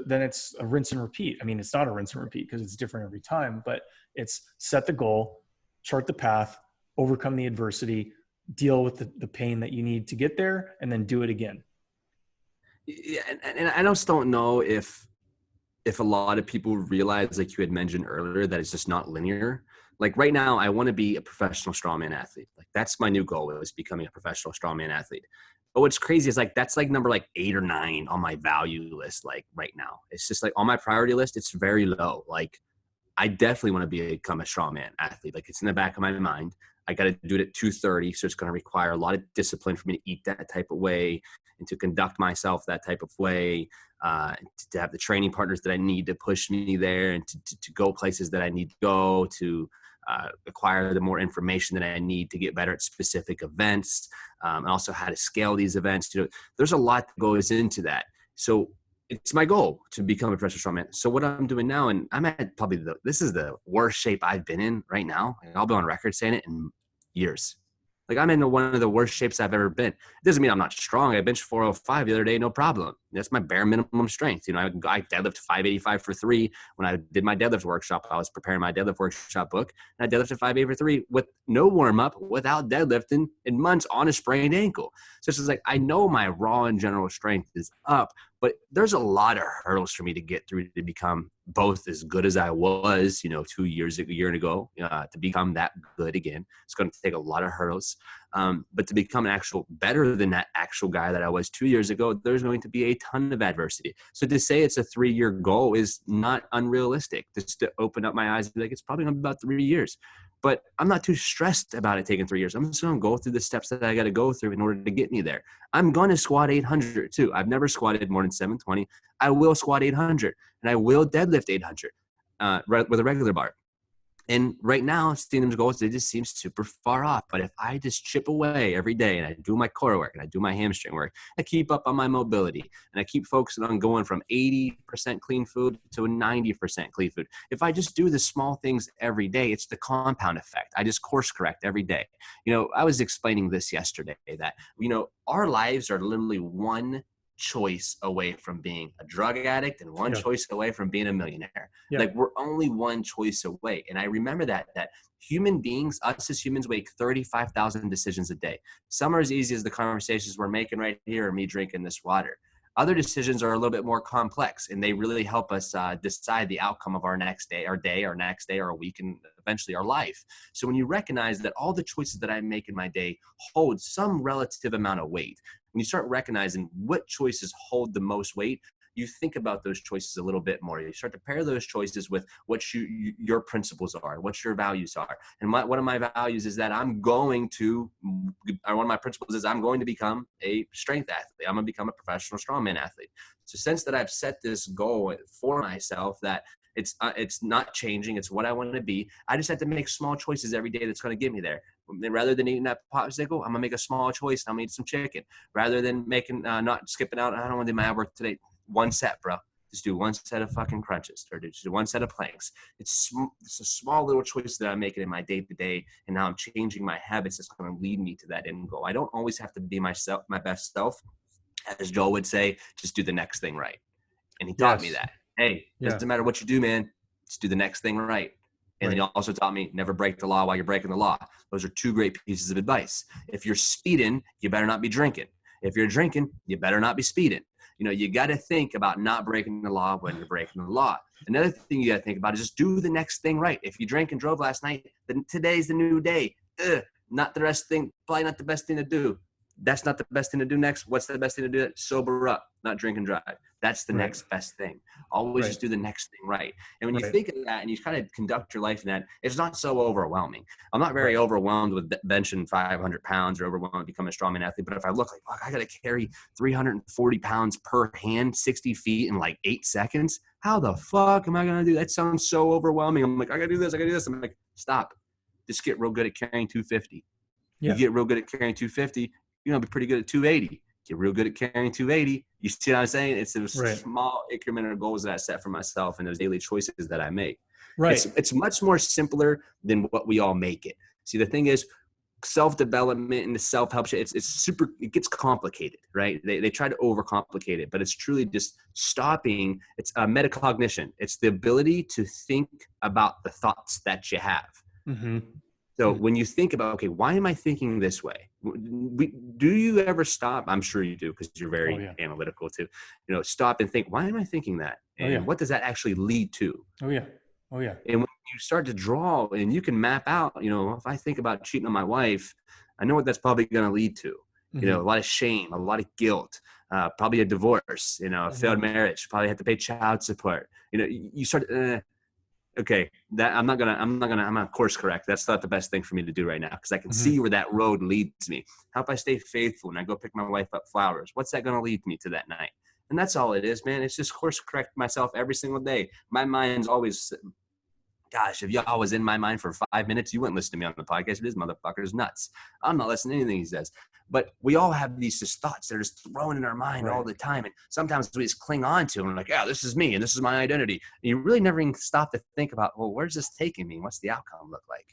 rinse and repeat. I mean, it's not a rinse and repeat because it's different every time, but it's set the goal, chart the path, overcome the adversity, deal with the pain that you need to get there, and then do it again. Yeah, and I just don't know if a lot of people realize, like you had mentioned earlier, that it's just not linear. Like right now, I want to be a professional strongman athlete. Like that's my new goal, is becoming a professional strongman athlete. But what's crazy is like that's like number 8 or 9 on my value list. Like right now, it's just like on my priority list, it's very low. Like I definitely want to become a strongman athlete. Like it's in the back of my mind. I got to do it at 2:30, so it's going to require a lot of discipline for me to eat that type of way and to conduct myself that type of way, to have the training partners that I need to push me there, and to go places that I need to go, to acquire the more information that I need to get better at specific events, and also how to scale these events. There's a lot that goes into that. So it's my goal to become a professional strongman. So what I'm doing now, and I'm at probably this is the worst shape I've been in right now. I'll be on record saying it in years. Like I'm in one of the worst shapes I've ever been. It doesn't mean I'm not strong. I benched 405 the other day, no problem. That's my bare minimum strength. I deadlift 585 for 3. When I did my deadlift workshop, I was preparing my deadlift workshop book, and I deadlifted 580 for 3 with no warm up, without deadlifting in months, on a sprained ankle. So it's just like I know my raw and general strength is up, But there's a lot of hurdles for me to get through to become both as good as I was, 2 years, a year ago, to become that good again. It's going to take a lot of hurdles. But to become an actual better than that actual guy that I was 2 years ago, there's going to be a ton of adversity. So to say it's a 3-year goal is not unrealistic. Just to open up my eyes and be like, it's probably going to be about 3 years. But I'm not too stressed about it taking 3 years. I'm just going to go through the steps that I got to go through in order to get me there. I'm going to squat 800 too. I've never squatted more than 720. I will squat 800 and I will deadlift 800 with a regular bar. And right now, Steenham's goals, they just seem super far off. But if I just chip away every day and I do my core work and I do my hamstring work, I keep up on my mobility and I keep focusing on going from 80% clean food to a 90% clean food. If I just do the small things every day, it's the compound effect. I just course correct every day. I was explaining this yesterday that, our lives are literally one choice away from being a drug addict and one choice away from being a millionaire. Like we're only one choice away. And I remember that human beings, us as humans, make 35,000 decisions a day. Some are as easy as the conversations we're making right here or me drinking this water. Other decisions are a little bit more complex and they really help us decide the outcome of our next day, our next day, or a week, and eventually our life. So when you recognize that all the choices that I make in my day hold some relative amount of weight, when you start recognizing what choices hold the most weight, you think about those choices a little bit more. You start to pair those choices with what your principles are, what your values are. And one of my values is that one of my principles is I'm going to become a strength athlete. I'm going to become a professional strongman athlete. So since that I've set this goal for myself that it's not changing, it's what I want to be, I just have to make small choices every day that's going to get me there. Rather than eating that popsicle, I'm going to make a small choice. I'm going to eat some chicken. Rather than not skipping out, I don't want to do my ab work today. One set, bro. Just do one set of fucking crunches or just do one set of planks. It's a small little choice that I'm making in my day-to-day, and now I'm changing my habits that's going to lead me to that end goal. I don't always have to be my best self. As Joel would say, just do the next thing right. And he taught me that. Hey, doesn't matter what you do, man. Just do the next thing right. And then he also taught me never break the law while you're breaking the law. Those are two great pieces of advice. If you're speeding, you better not be drinking. If you're drinking, you better not be speeding. You got to think about not breaking the law when you're breaking the law. Another thing you got to think about is just do the next thing right. If you drank and drove last night, then today's the new day. Not the best thing, probably not the best thing to do. That's not the best thing to do next. What's the best thing to do? Sober up, not drink and drive. That's the next best thing. Always just do the next thing right. And when you think of that and you kind of conduct your life in that, it's not so overwhelming. I'm not very overwhelmed with benching 500 pounds or overwhelmed with becoming a strongman athlete. But if I look like, I got to carry 340 pounds per hand, 60 feet in like 8 seconds, how the fuck am I going to do that? Sounds so overwhelming. I'm like, I got to do this. I got to do this. I'm like, stop. Just get real good at carrying 250. You get real good at carrying 250. You're going to be pretty good at 280. Get real good at carrying 280. You see what I'm saying? It's those small incremental goals that I set for myself and those daily choices that I make. Right. It's much more simpler than what we all make it. See, the thing is, self-development and the self-help shit, it gets complicated, right? They try to overcomplicate it, but it's truly just stopping. It's metacognition. It's the ability to think about the thoughts that you have. Mm-hmm. So when you think about, okay, why am I thinking this way? Do you ever stop? I'm sure you do because you're very analytical too. Stop and think, why am I thinking that? And what does that actually lead to? Oh, yeah. And when you start to draw and you can map out, if I think about cheating on my wife, I know what that's probably going to lead to. Mm-hmm. A lot of shame, a lot of guilt, probably a divorce, a failed marriage, probably have to pay child support. You start okay, I'm gonna course correct. That's not the best thing for me to do right now because I can see where that road leads me. How if I stay faithful and I go pick my wife up flowers? What's that gonna lead me to that night? And that's all it is, man. It's just course correct myself every single day. My mind's always, gosh, if y'all was in my mind for 5 minutes, you wouldn't listen to me on the podcast. This motherfucker's nuts. I'm not listening to anything he says. But we all have these just thoughts that are just thrown in our mind all the time. And sometimes we just cling on to them. And we're like, yeah, this is me and this is my identity. And you really never even stop to think about, well, where's this taking me? What's the outcome look like?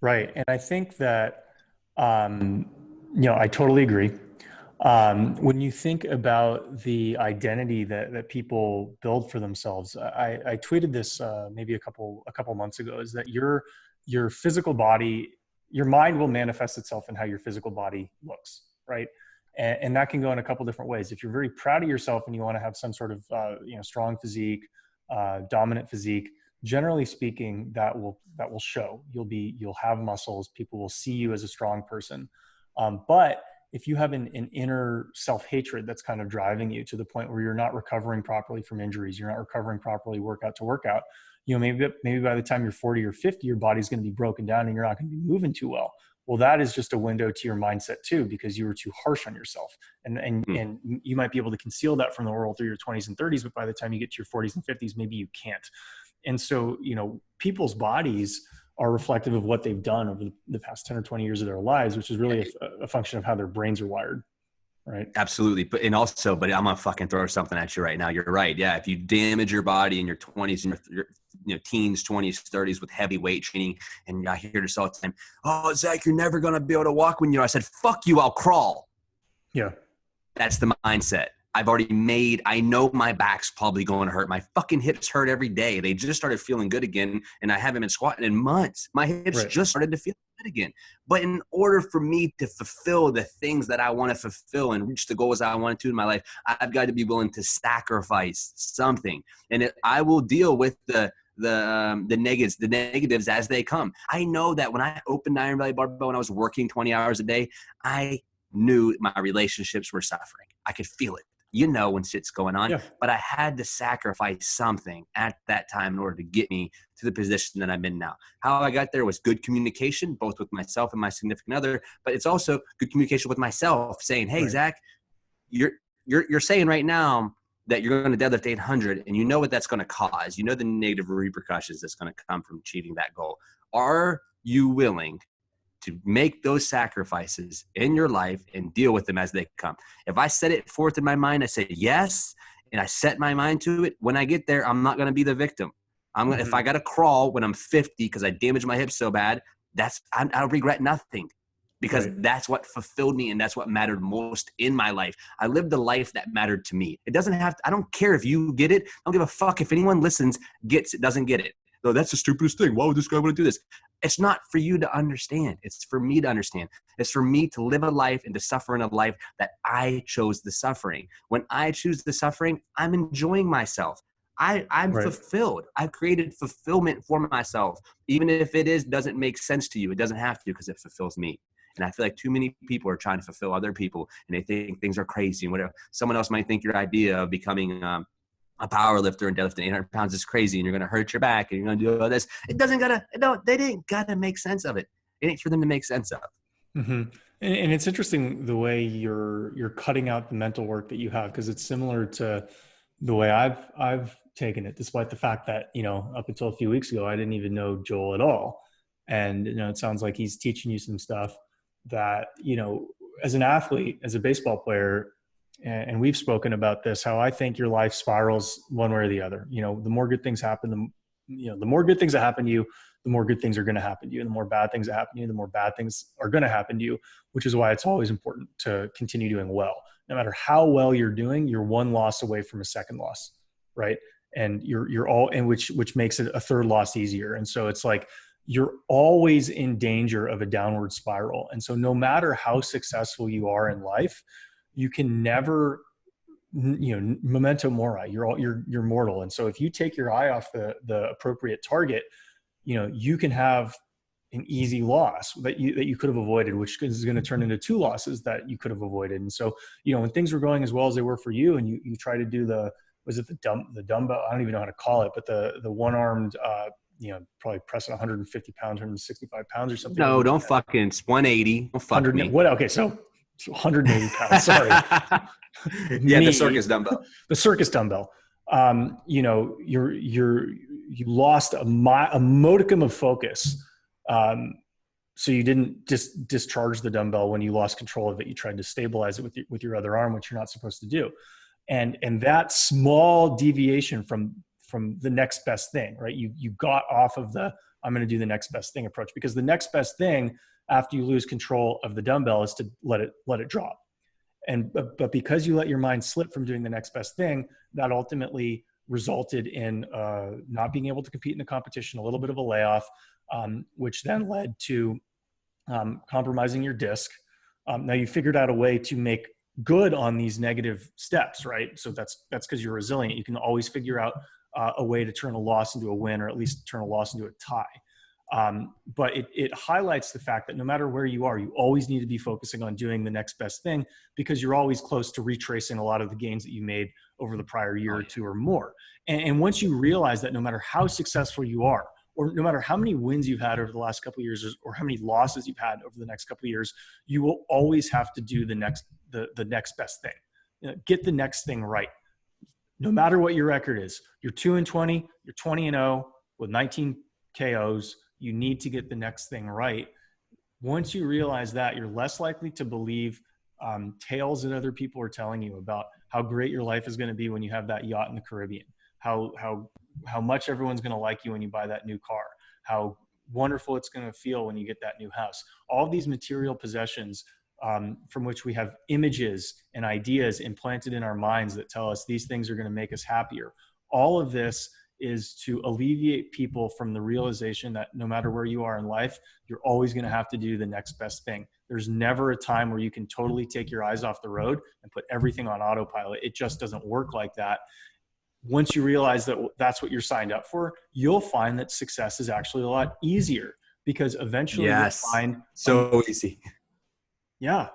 Right. And I think that, I totally agree. When you think about the identity that people build for themselves, I tweeted this maybe a couple months ago, is that your physical body, your mind will manifest itself in how your physical body looks, right? And that can go in a couple different ways. If you're very proud of yourself and you want to have some sort of, strong physique, dominant physique, generally speaking, that will show. You'll have muscles. People will see you as a strong person. But if you have an inner self-hatred that's kind of driving you to the point where you're not recovering properly from injuries, you're not recovering properly workout to workout, maybe by the time you're 40 or 50, your body's going to be broken down and you're not going to be moving too well. Well, that is just a window to your mindset too, because you were too harsh on yourself. And you might be able to conceal that from the world through your 20s and 30s, but by the time you get to your 40s and 50s, maybe you can't. And so, people's bodies are reflective of what they've done over the past 10 or 20 years of their lives, which is really a function of how their brains are wired. Right. Absolutely. But I'm going to fucking throw something at you right now. You're right. Yeah. If you damage your body in your 20s and your teens, 20s, 30s with heavy weight training, and I hear this all the time, oh, Zach, you're never going to be able to walk when I said, fuck you, I'll crawl. Yeah. That's the mindset. I know my back's probably going to hurt. My fucking hips hurt every day. They just started feeling good again, and I haven't been squatting in months. My hips just started to feel good again. But in order for me to fulfill the things that I want to fulfill and reach the goals I want to in my life, I've got to be willing to sacrifice something. And I will deal with the negatives as they come. I know that when I opened Iron Valley Barbell, when I was working 20 hours a day, I knew my relationships were suffering. I could feel it. When shit's going on, but I had to sacrifice something at that time in order to get me to the position that I'm in now. How I got there was good communication, both with myself and my significant other, but it's also good communication with myself saying, hey, Zach, you're saying right now that you're going to deadlift 800 and you know what that's going to cause. You know the negative repercussions that's going to come from achieving that goal. Are you willing to make those sacrifices in your life and deal with them as they come? If I set it forth in my mind, I say yes, and I set my mind to it, when I get there, I'm not going to be the victim. If I got to crawl when I'm 50 because I damaged my hips so bad, I'll regret nothing, because that's what fulfilled me and that's what mattered most in my life. I lived the life that mattered to me. It doesn't have to, I don't care if you get it. I don't give a fuck if anyone listens, gets it, doesn't get it. No, that's the stupidest thing. Why would this guy want to do this? It's not for you to understand. It's for me to understand. It's for me to live a life and to suffer in a life that I chose the suffering. When I choose the suffering, I'm enjoying myself. I'm fulfilled. I've created fulfillment for myself. Even if doesn't make sense to you, it doesn't have to, because it fulfills me. And I feel like too many people are trying to fulfill other people, and they think things are crazy and whatever. Someone else might think your idea of becoming a power lifter and deadlifting 800 pounds is crazy and you're going to hurt your back and you're going to do all this. They didn't got to make sense of it. It ain't for them to make sense of. Mm-hmm. And it's interesting the way you're cutting out the mental work that you have, because it's similar to the way I've taken it, despite the fact that, up until a few weeks ago, I didn't even know Joel at all. And, it sounds like he's teaching you some stuff that, as an athlete, as a baseball player, and we've spoken about this, how I think your life spirals one way or the other. The more good things happen, the more good things that happen to you, the more good things are going to happen to you. And the more bad things that happen to you, the more bad things are going to happen to you, which is why it's always important to continue doing well. No matter how well you're doing, you're one loss away from a second loss, right? And you're all in, which makes it a third loss easier. And so it's like, you're always in danger of a downward spiral. And so no matter how successful you are in life, you can never, memento mori, you're mortal. And so if you take your eye off the appropriate target, you can have an easy loss that you could have avoided, which is going to turn into two losses that you could have avoided. And so, when things were going as well as they were for you, and you try to do the dumbbell, I don't even know how to call it, but the one-armed, probably pressing 150 pounds, 165 pounds or something. No, don't fucking, it's 180. Don't fuck me. What? Okay. So 180 pounds. Sorry. Yeah, the circus dumbbell. The circus dumbbell. You lost a modicum of focus. So you didn't discharge the dumbbell when you lost control of it. You tried to stabilize it with your other arm, which you're not supposed to do. And that small deviation from the next best thing, right? You got off of I'm going to do the next best thing approach, because the next best thing after you lose control of the dumbbell is to let it drop. But because you let your mind slip from doing the next best thing, that ultimately resulted in not being able to compete in the competition, a little bit of a layoff, which then led to compromising your disc. Now you figured out a way to make good on these negative steps, right? So that's because you're resilient. You can always figure out a way to turn a loss into a win, or at least turn a loss into a tie. But it highlights the fact that no matter where you are, you always need to be focusing on doing the next best thing, because you're always close to retracing a lot of the gains that you made over the prior year or two or more. And once you realize that no matter how successful you are, or no matter how many wins you've had over the last couple of years, or how many losses you've had over the next couple of years, you will always have to do the next best thing. You know, get the next thing right. No matter what your record is, you're 2-20, you're 20-0 with 19 KOs. You need to get the next thing right. Once you realize that, you're less likely to believe tales that other people are telling you about how great your life is going to be when you have that yacht in the Caribbean, how much everyone's going to like you when you buy that new car, how wonderful it's going to feel when you get that new house. All of these material possessions from which we have images and ideas implanted in our minds that tell us these things are going to make us happier. All of this is to alleviate people from the realization that no matter where you are in life, you're always going to have to do the next best thing. There's never a time where you can totally take your eyes off the road and put everything on autopilot. It just doesn't work like that. Once you realize that that's what you're signed up for, you'll find that success is actually a lot easier, because eventually you'll find so easy. Yeah.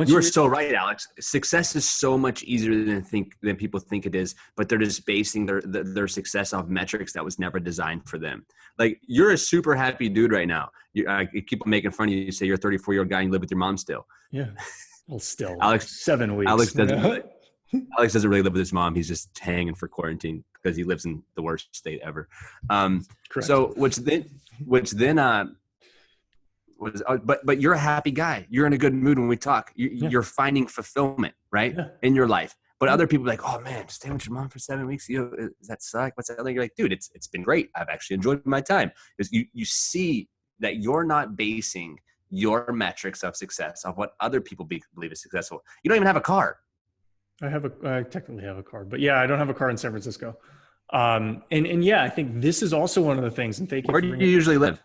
You're so right, Alex. Success is so much easier than people think it is, but they're just basing their success off metrics that was never designed for them. Like, you're a super happy dude right now. You keep making fun of you. You say you're a 34-year-old guy and you live with your mom still. Yeah. Well, still. Alex, 7 weeks. Alex doesn't really live with his mom. He's just hanging for quarantine because he lives in the worst state ever. Correct. So but you're a happy guy. You're in a good mood when we talk. You're finding fulfillment, right? Yeah. In your life. But other people are like, oh man, staying with your mom for 7 weeks. Does that suck? What's that like? You're like, dude, it's been great. I've actually enjoyed my time. Because you see that you're not basing your metrics of success on what other people believe is successful. You don't even have a car. I technically have a car, but yeah, I don't have a car in San Francisco. And yeah, I think this is also one of the things. And thank you. Where do you usually live?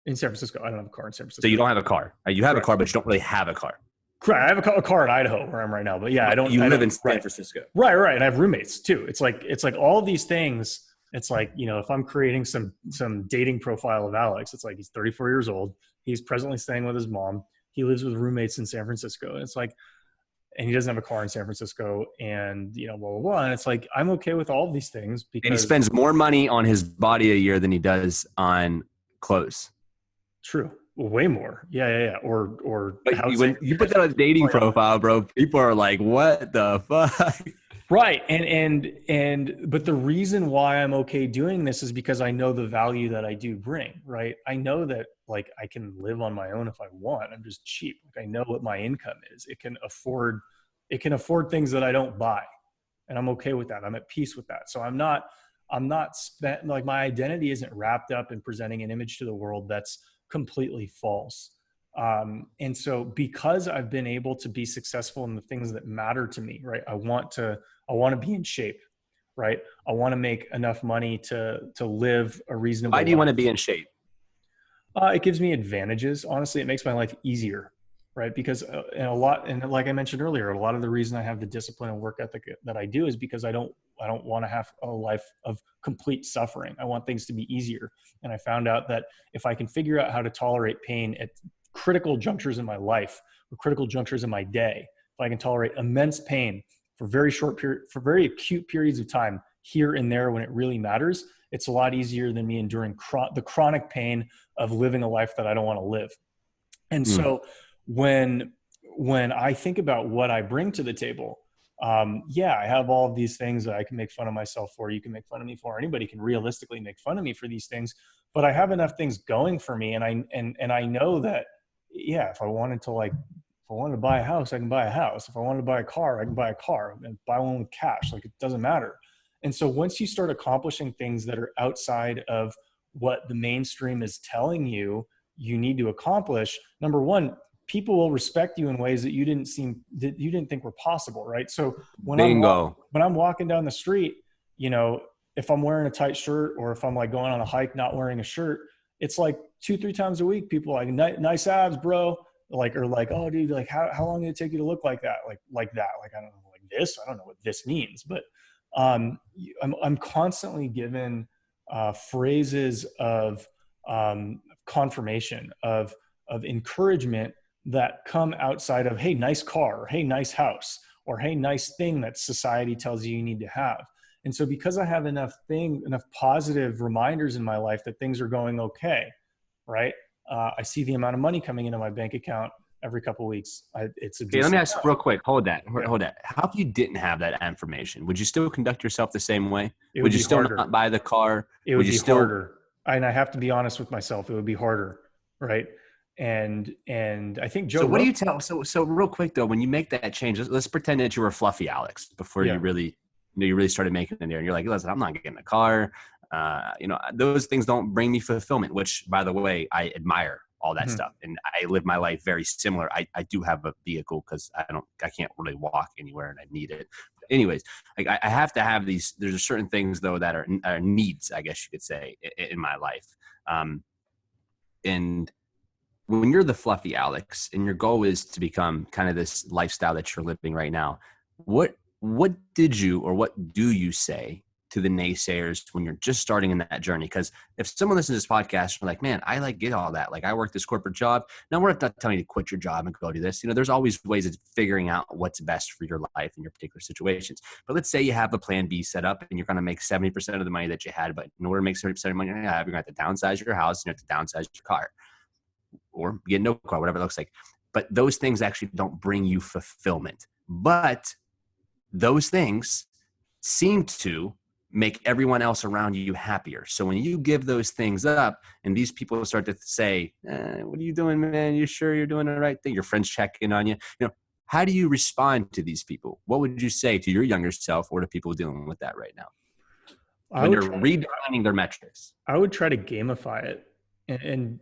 In San Francisco. I don't have a car in San Francisco. So you don't have a car. You have a car, but you don't really have a car. Correct. I have a car in Idaho where I'm right now, but yeah, I don't. You live in San Francisco. Right. And I have roommates too. It's like all these things. It's like, you know, if I'm creating some dating profile of Alex, it's like he's 34 years old. He's presently staying with his mom. He lives with roommates in San Francisco. And it's like, and he doesn't have a car in San Francisco, and, you know, blah, blah, blah. And it's like, I'm okay with all of these things because. And he spends more money on his body a year than he does on clothes. True. Well, way more. Yeah. Or when you put that on a dating profile, bro, people are like, what the fuck? Right. But the reason why I'm okay doing this is because I know the value that I do bring, right? I know that, like, I can live on my own if I want. I'm just cheap. Like, I know what my income is. It can afford things that I don't buy. And I'm okay with that. I'm at peace with that. So I'm not spent, like, my identity isn't wrapped up in presenting an image to the world that's completely false. And so because I've been able to be successful in the things that matter to me, right? I want to be in shape, right? I want to make enough money to live a reasonable life. Why do you want to be in shape? It gives me advantages. Honestly, it makes my life easier, right? Because and like I mentioned earlier, a lot of the reason I have the discipline and work ethic that I do is because I don't want to have a life of complete suffering. I want things to be easier. And I found out that if I can figure out how to tolerate pain at critical junctures in my life or critical junctures in my day, if I can tolerate immense pain for for very acute periods of time here and there when it really matters, it's a lot easier than me enduring the chronic pain of living a life that I don't want to live. And so when I think about what I bring to the table, I have all of these things that I can make fun of myself for. You can make fun of me for. Anybody can realistically make fun of me for these things, but I have enough things going for me. And I know that, yeah, if I wanted to buy a house, I can buy a house. If I wanted to buy a car, I can buy a car and buy one with cash. Like, it doesn't matter. And so once you start accomplishing things that are outside of what the mainstream is telling you need to accomplish, number one, people will respect you in ways that you didn't think were possible, right? So when I'm walking down the street, you know, if I'm wearing a tight shirt or if I'm like going on a hike not wearing a shirt, it's like 2-3 times a week, people are like, nice abs, bro. like, or like, oh dude, like how long did it take you to look like that? Like that, like, I don't know, like this, I don't know what this means, but I'm constantly given phrases of confirmation, of encouragement that come outside of, hey, nice car, or hey, nice house, or hey, nice thing that society tells you need to have. And so because I have enough positive reminders in my life that things are going okay, right? I see the amount of money coming into my bank account every couple of weeks. It's a Okay, let me decent ask real quick. Hold that. Yeah. Hold that. How if you didn't have that information? Would you still conduct yourself the same way? It Would would you be still harder. not buy the car? It Would would you be still? harder. And I have to be honest with myself. It would be harder, right? And I think Joe So what do you Rogan. tell? So real quick though, when you make that change, let's pretend that you were fluffy Alex before Yeah. you really, you really started making it there. And you're like, listen, I'm not getting a car. Those things don't bring me fulfillment. Which, by the way, I admire all that Mhm. stuff, and I live my life very similar. I do have a vehicle because I can't really walk anywhere, and I need it. But anyways, like I have to have these. There's certain things though that are needs, I guess you could say, in my life, and when you're the fluffy Alex and your goal is to become kind of this lifestyle that you're living right now, what did you or what do you say to the naysayers when you're just starting in that journey? Because if someone listens to this podcast, they're like, man, I like get all that. Like I work this corporate job. Now we're not telling you to quit your job and go do this. There's always ways of figuring out what's best for your life in your particular situations. But let's say you have a plan B set up and you're going to make 70% of the money that you had, but in order to make 70% of the money you have, you're going to have to downsize your house and you have to downsize your car. Or get no car, whatever it looks like. But those things actually don't bring you fulfillment. But those things seem to make everyone else around you happier. So when you give those things up and these people start to say, what are you doing, man? You sure you're doing the right thing? Your friends check in on you. How do you respond to these people? What would you say to your younger self or to people dealing with that right now when they're redefining their metrics? I would try to gamify it. And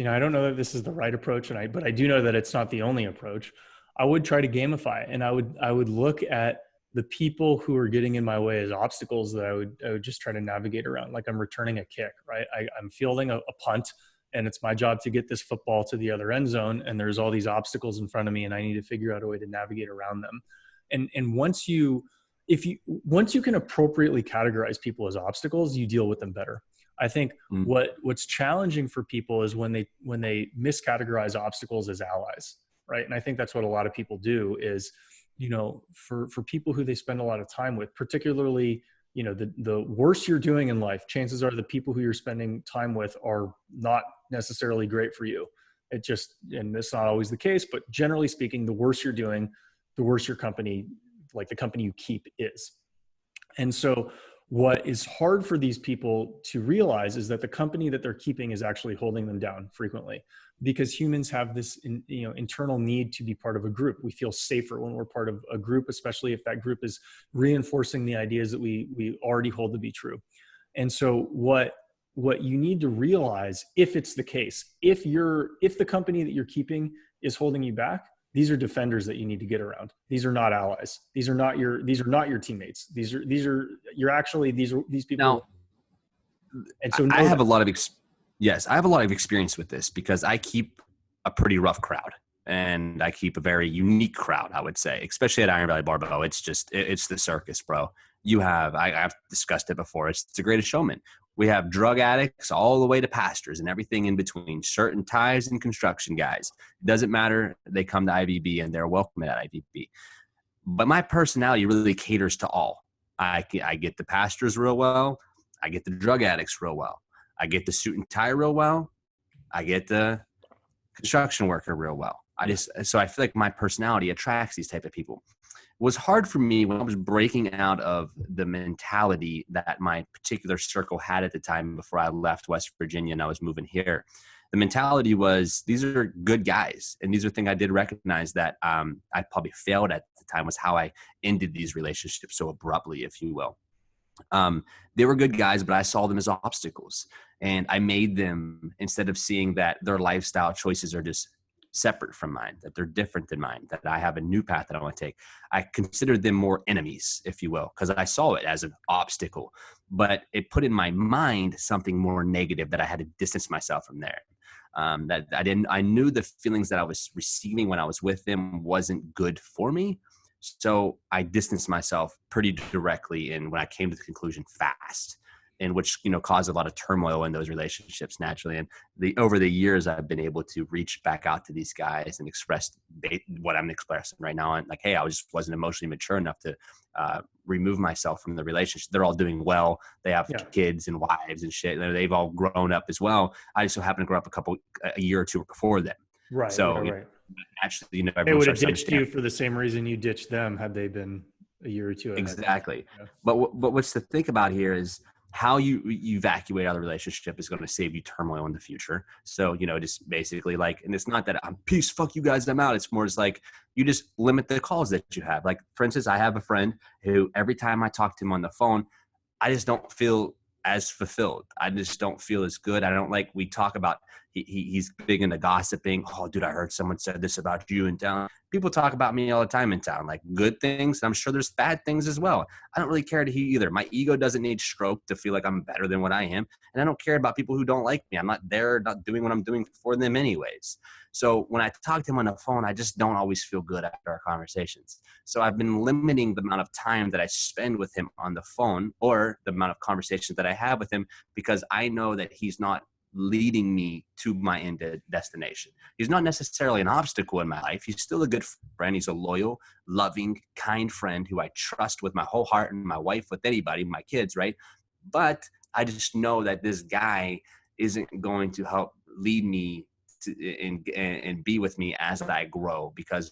I don't know that this is the right approach, but I do know that it's not the only approach. I would try to gamify it, and I would look at the people who are getting in my way as obstacles that I would just try to navigate around. Like I'm returning a kick, right? I'm fielding a punt, and it's my job to get this football to the other end zone, and there's all these obstacles in front of me, and I need to figure out a way to navigate around them. And once you can appropriately categorize people as obstacles, you deal with them better. I think what's challenging for people is when they miscategorize obstacles as allies, right? And I think that's what a lot of people do is, for people who they spend a lot of time with, particularly, the worse you're doing in life, chances are the people who you're spending time with are not necessarily great for you. And it's not always the case, but generally speaking, the worse you're doing, the worse your company, like the company you keep, is. And so what is hard for these people to realize is that the company that they're keeping is actually holding them down frequently, because humans have this internal need to be part of a group. We feel safer when we're part of a group, especially if that group is reinforcing the ideas that we already hold to be true. And so what you need to realize, if it's the case, if the company that you're keeping is holding you back, these are defenders that you need to get around. These are not allies. These are not your teammates. These people. Now, and so I have a lot of experience with this because I keep a pretty rough crowd and I keep a very unique crowd, I would say, especially at Iron Valley Barbell. It's the circus, bro. I've discussed it before. It's the greatest showman. We have drug addicts all the way to pastors and everything in between, shirt and ties and construction guys. It doesn't matter. They come to IVB and they're welcome at IVB. But my personality really caters to all. I get the pastors real well. I get the drug addicts real well. I get the suit and tie real well. I get the construction worker real well. So I feel like my personality attracts these type of people. It was hard for me when I was breaking out of the mentality that my particular circle had at the time before I left West Virginia and I was moving here. The mentality was, these are good guys. And these are things I did recognize that I probably failed at the time, was how I ended these relationships so abruptly, if you will. They were good guys, but I saw them as obstacles. And I made them, instead of seeing that their lifestyle choices are just separate from mine, that they're different than mine, that I have a new path that I want to take, I considered them more enemies, if you will, because I saw it as an obstacle. But it put in my mind something more negative that I had to distance myself from there. that I knew the feelings that I was receiving when I was with him wasn't good for me. So I distanced myself pretty directly. And when I came to the conclusion fast, and which, caused a lot of turmoil in those relationships naturally. And over the years, I've been able to reach back out to these guys and express what I'm expressing right now. And like, hey, I just wasn't emotionally mature enough to remove myself from the relationship. They're all doing well. They have kids and wives and shit. They've all grown up as well. I just so happen to grow up a year or two before them. Right. So right. Actually, They would have ditched you for the same reason you ditched them had they been a year or two ahead. Exactly. But what's to think about here is how you evacuate out of the relationship is going to save you turmoil in the future. So, just basically like, and it's not that I'm peace, fuck you guys, I'm out. It's more just like, you just limit the calls that you have. Like, for instance, I have a friend who every time I talk to him on the phone, I just don't feel as fulfilled. I just don't feel as good. I don't like, we talk about, he's big into gossiping. Oh, dude, I heard someone said this about you in town. People talk about me all the time in town, like good things. I'm sure there's bad things as well. I don't really care to hear either. My ego doesn't need stroke to feel like I'm better than what I am. And I don't care about people who don't like me. I'm not doing what I'm doing for them anyways. So when I talk to him on the phone, I just don't always feel good after our conversations. So I've been limiting the amount of time that I spend with him on the phone or the amount of conversations that I have with him, because I know that he's not leading me to my end destination. He's not necessarily an obstacle in my life. He's still a good friend. He's a loyal, loving, kind friend who I trust with my whole heart, and my wife, with anybody, my kids, right? But I just know that this guy isn't going to help lead me and be with me as I grow, because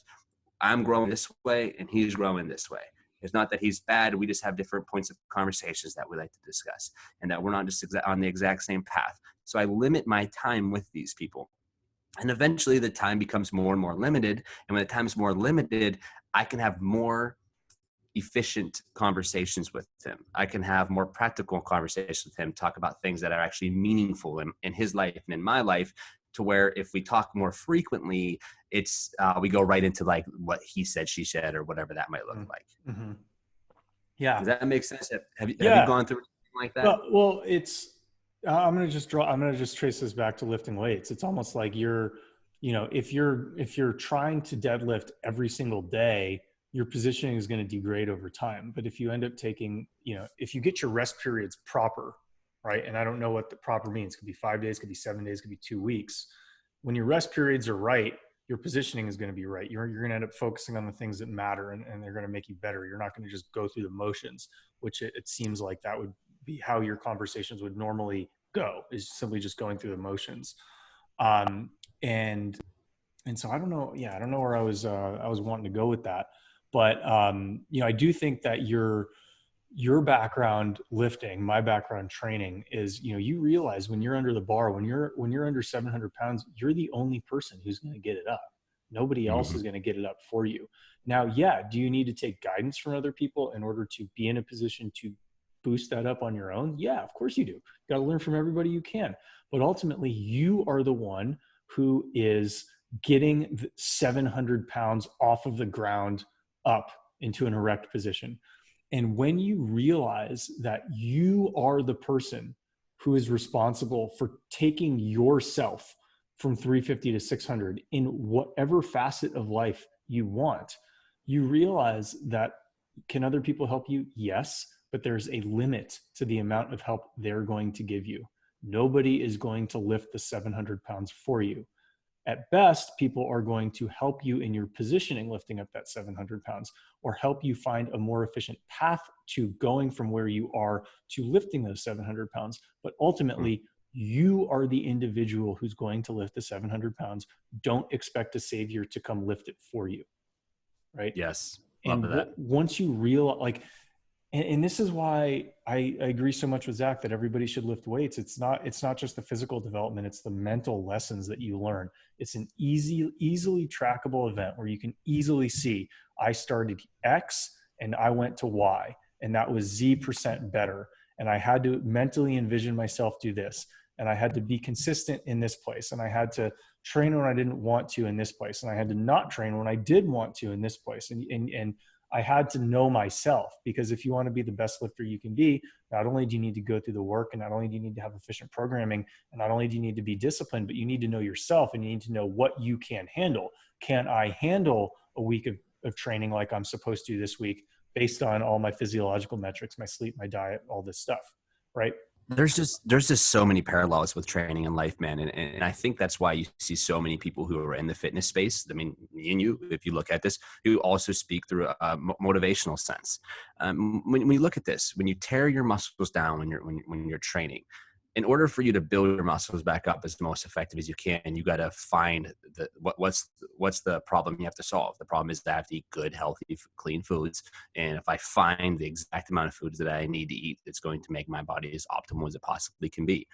I'm growing this way and he's growing this way. It's not that he's bad. We just have different points of conversations that we like to discuss, and that we're not just on the exact same path. So I limit my time with these people. And eventually the time becomes more and more limited. And when the time is more limited, I can have more efficient conversations with him. I can have more practical conversations with him, talk about things that are actually meaningful in his life and in my life, to where if we talk more frequently, it's we go right into like what he said, she said, or whatever that might look like. Mm-hmm. Yeah. Does that make sense? Have you gone through anything like that? Well, it's, I'm going to just trace this back to lifting weights. It's almost like if you're trying to deadlift every single day, your positioning is going to degrade over time. But if you end up taking, if you get your rest periods proper, right? And I don't know what the proper means. It could be 5 days, could be 7 days, could be 2 weeks. When your rest periods are right, your positioning is going to be right. You're going to end up focusing on the things that matter, and they're going to make you better. You're not going to just go through the motions, which it seems like that would be how your conversations would normally go, is simply just going through the motions. And so I don't know. Yeah, I don't know where I was wanting to go with that, but I do think that your background lifting, my background training is, you realize when you're under the bar, when you're under 700 pounds, you're the only person who's going to get it up. Nobody else is going to get it up for you. Now, yeah, do you need to take guidance from other people in order to be in a position to boost that up on your own? Yeah, of course you do. You got to learn from everybody you can. But ultimately, you are the one who is getting 700 pounds off of the ground up into an erect position. And when you realize that you are the person who is responsible for taking yourself from 350 to 600 in whatever facet of life you want, you realize that, can other people help you? Yes, but there's a limit to the amount of help they're going to give you. Nobody is going to lift the 700 pounds for you. At best, people are going to help you in your positioning, lifting up that 700 pounds, or help you find a more efficient path to going from where you are to lifting those 700 pounds. But ultimately, you are the individual who's going to lift the 700 pounds. Don't expect a savior to come lift it for you. Right? Yes. And once you realize, and this is why I agree so much with Zach that everybody should lift weights. It's not just the physical development, it's the mental lessons that you learn. It's an easily trackable event where you can easily see, I started X and I went to Y, and that was Z% better. And I had to mentally envision myself do this. And I had to be consistent in this place. And I had to train when I didn't want to in this place. And I had to not train when I did want to in this place. And I had to know myself, because if you want to be the best lifter you can be, not only do you need to go through the work, and not only do you need to have efficient programming, and not only do you need to be disciplined, but you need to know yourself, and you need to know what you can handle. Can I handle a week of training like I'm supposed to this week based on all my physiological metrics, my sleep, my diet, all this stuff, right? There's just so many parallels with training and life, man. And I think that's why you see so many people who are in the fitness space. I mean, me and you, if you look at this, who also speak through a motivational sense. When you look at this, when you tear your muscles down when you're training, in order for you to build your muscles back up as most effective as you can, you got to find what's the problem you have to solve. The problem is that I have to eat good, healthy, clean foods. And if I find the exact amount of foods that I need to eat, it's going to make my body as optimal as it possibly can be.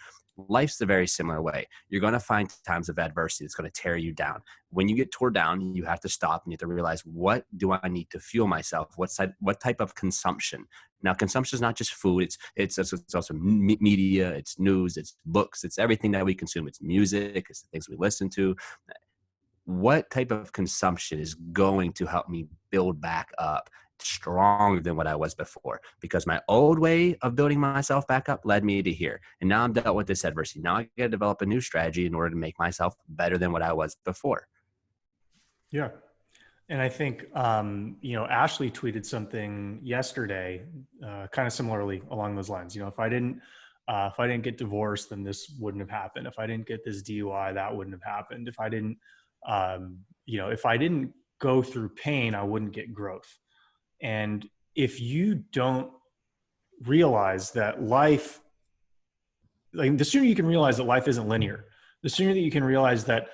Life's the very similar way. You're going to find times of adversity that's going to tear you down. When you get torn down, you have to stop and you have to realize, what do I need to fuel myself? What type of consumption? Now, consumption is not just food. It's also media, it's news, it's books, it's everything that we consume. It's music, it's the things we listen to. What type of consumption is going to help me build back up stronger than what I was before? Because my old way of building myself back up led me to here. And now I'm dealt with this adversity. Now I got to develop a new strategy in order to make myself better than what I was before. Yeah. And I think, Ashley tweeted something yesterday, kind of similarly along those lines. If I didn't get divorced, then this wouldn't have happened. If I didn't get this DUI, that wouldn't have happened. If I didn't, if I didn't go through pain, I wouldn't get growth. And if you don't realize that life, like the sooner you can realize that life isn't linear, the sooner that you can realize that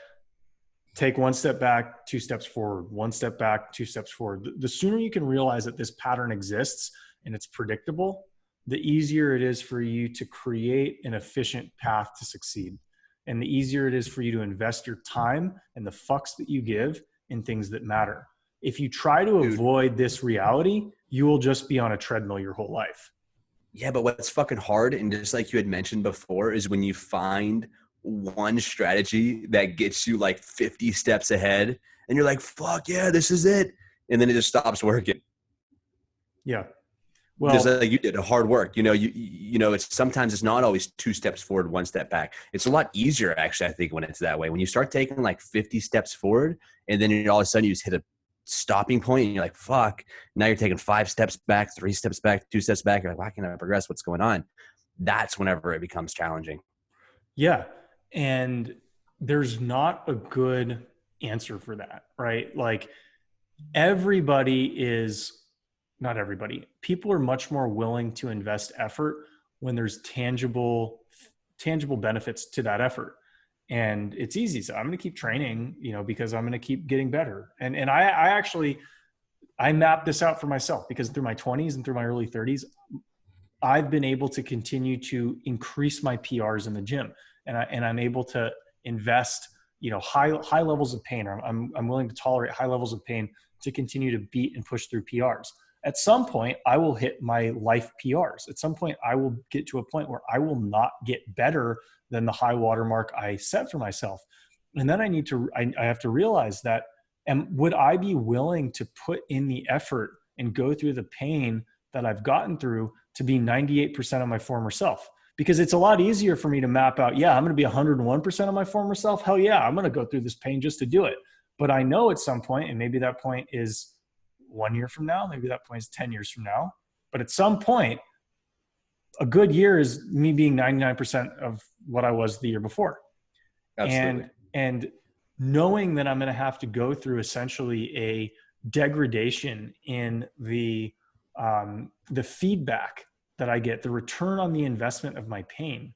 take one step back, 2 steps forward, 1 step back, 2 steps forward. The sooner you can realize that this pattern exists and it's predictable, the easier it is for you to create an efficient path to succeed. And the easier it is for you to invest your time and the fucks that you give in things that matter. If you try to avoid this reality, you will just be on a treadmill your whole life. Yeah, but what's fucking hard, and just like you had mentioned before, is when you find one strategy that gets you like 50 steps ahead and you're like, fuck yeah, this is it. And then it just stops working. Yeah. Well, just like you did, a hard work, it's sometimes it's not always 2 steps forward, 1 step back. It's a lot easier actually, I think, when it's that way. When you start taking like 50 steps forward and then all of a sudden you just hit a stopping point and you're like, fuck, now you're taking 5 steps back, 3 steps back, 2 steps back. You're like, why can't I progress? What's going on? That's whenever it becomes challenging. Yeah. And there's not a good answer for that, right? Like not everybody, people are much more willing to invest effort when there's tangible benefits to that effort. And it's easy. So I'm going to keep training, because I'm going to keep getting better. And I mapped this out for myself, because through my 20s and through my early 30s, I've been able to continue to increase my PRs in the gym. And I'm able to invest, high levels of pain. I'm willing to tolerate high levels of pain to continue to beat and push through PRs. At some point, I will hit my life PRs. At some point, I will get to a point where I will not get better than the high watermark I set for myself. And then I have to realize that, and would I be willing to put in the effort and go through the pain that I've gotten through to be 98% of my former self? Because it's a lot easier for me to map out, I'm going to be 101% of my former self. Hell yeah, I'm going to go through this pain just to do it. But I know at some point, and maybe that point is 1 year from now, maybe that point is 10 years from now. But at some point, a good year is me being 99% of what I was the year before. Absolutely. And knowing that I'm going to have to go through essentially a degradation in the feedback that I get, the return on the investment of my pain,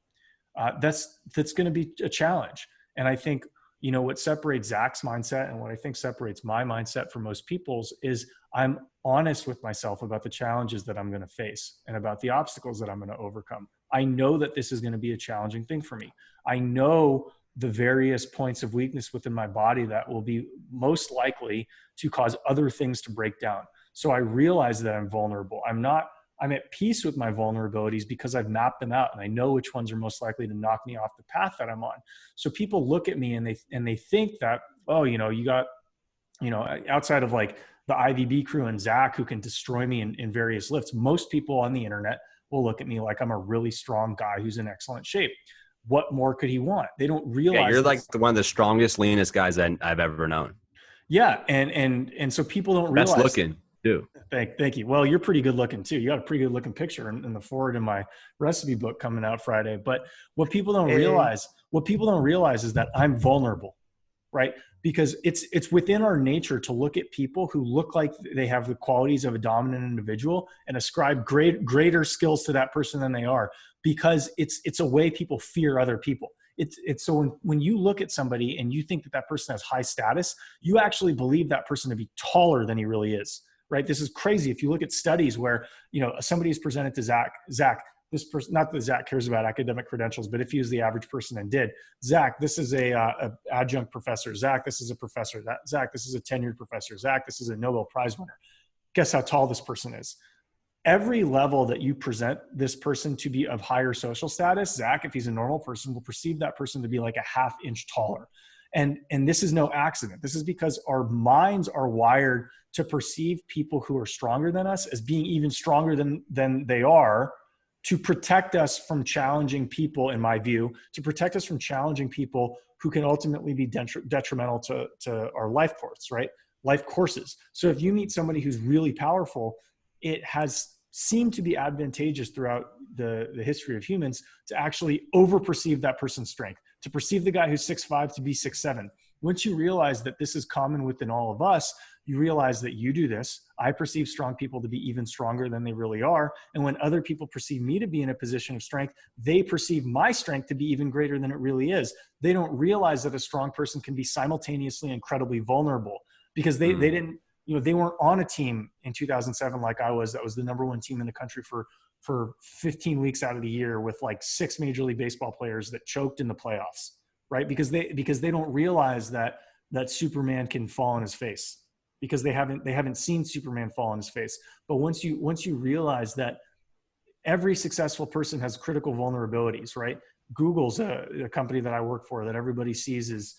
that's going to be a challenge. And I think, what separates Zach's mindset and what I think separates my mindset from most people's is I'm honest with myself about the challenges that I'm going to face and about the obstacles that I'm going to overcome. I know that this is going to be a challenging thing for me. I know the various points of weakness within my body that will be most likely to cause other things to break down. So I realize that I'm vulnerable. I'm at peace with my vulnerabilities because I've mapped them out and I know which ones are most likely to knock me off the path that I'm on. So people look at me and they think that, you got, outside of like the IVB crew and Zach, who can destroy me in various lifts. Most people on the internet will look at me like I'm a really strong guy who's in excellent shape. What more could he want? They don't realize. Yeah, you're like one of the strongest, leanest guys I've ever known. Yeah, and so people don't Best realize. looking too. Thank you. Well, you're pretty good looking too. You got a pretty good looking picture in the forward in my recipe book coming out Friday. But what people don't realize is that I'm vulnerable, right? Because it's within our nature to look at people who look like they have the qualities of a dominant individual and ascribe greater skills to that person than they are, because it's a way people fear other people. It's so when you look at somebody and you think that person has high status, you actually believe that person to be taller than he really is, right? This is crazy. If you look at studies where, somebody is presented to Zach, this person, not that Zach cares about academic credentials, but if he was the average person and did, Zach, this is a adjunct professor. Zach, this is a professor. Zach, this is a tenured professor. Zach, this is a Nobel Prize winner. Guess how tall this person is? Every level that you present this person to be of higher social status, Zach, if he's a normal person, will perceive that person to be like a half inch taller. And this is no accident. This is because our minds are wired to perceive people who are stronger than us as being even stronger than they are, to protect us from challenging people, in my view, to protect us from challenging people who can ultimately be detrimental to our life course, right? Life courses. So if you meet somebody who's really powerful, it has seemed to be advantageous throughout the history of humans to actually over-perceive that person's strength, to perceive the guy who's 6'5" to be 6'7". Once you realize that this is common within all of us, you realize that you do this. I perceive strong people to be even stronger than they really are. And when other people perceive me to be in a position of strength, they perceive my strength to be even greater than it really is. They don't realize that a strong person can be simultaneously incredibly vulnerable, because they didn't, they weren't on a team in 2007 like I was. That was the number one team in the country for 15 weeks out of the year, with like 6 Major League Baseball players that choked in the playoffs, right? Because they don't realize that Superman can fall on his face, because they haven't seen Superman fall on his face. But once you realize that every successful person has critical vulnerabilities, right? Google's a company that I work for that everybody sees is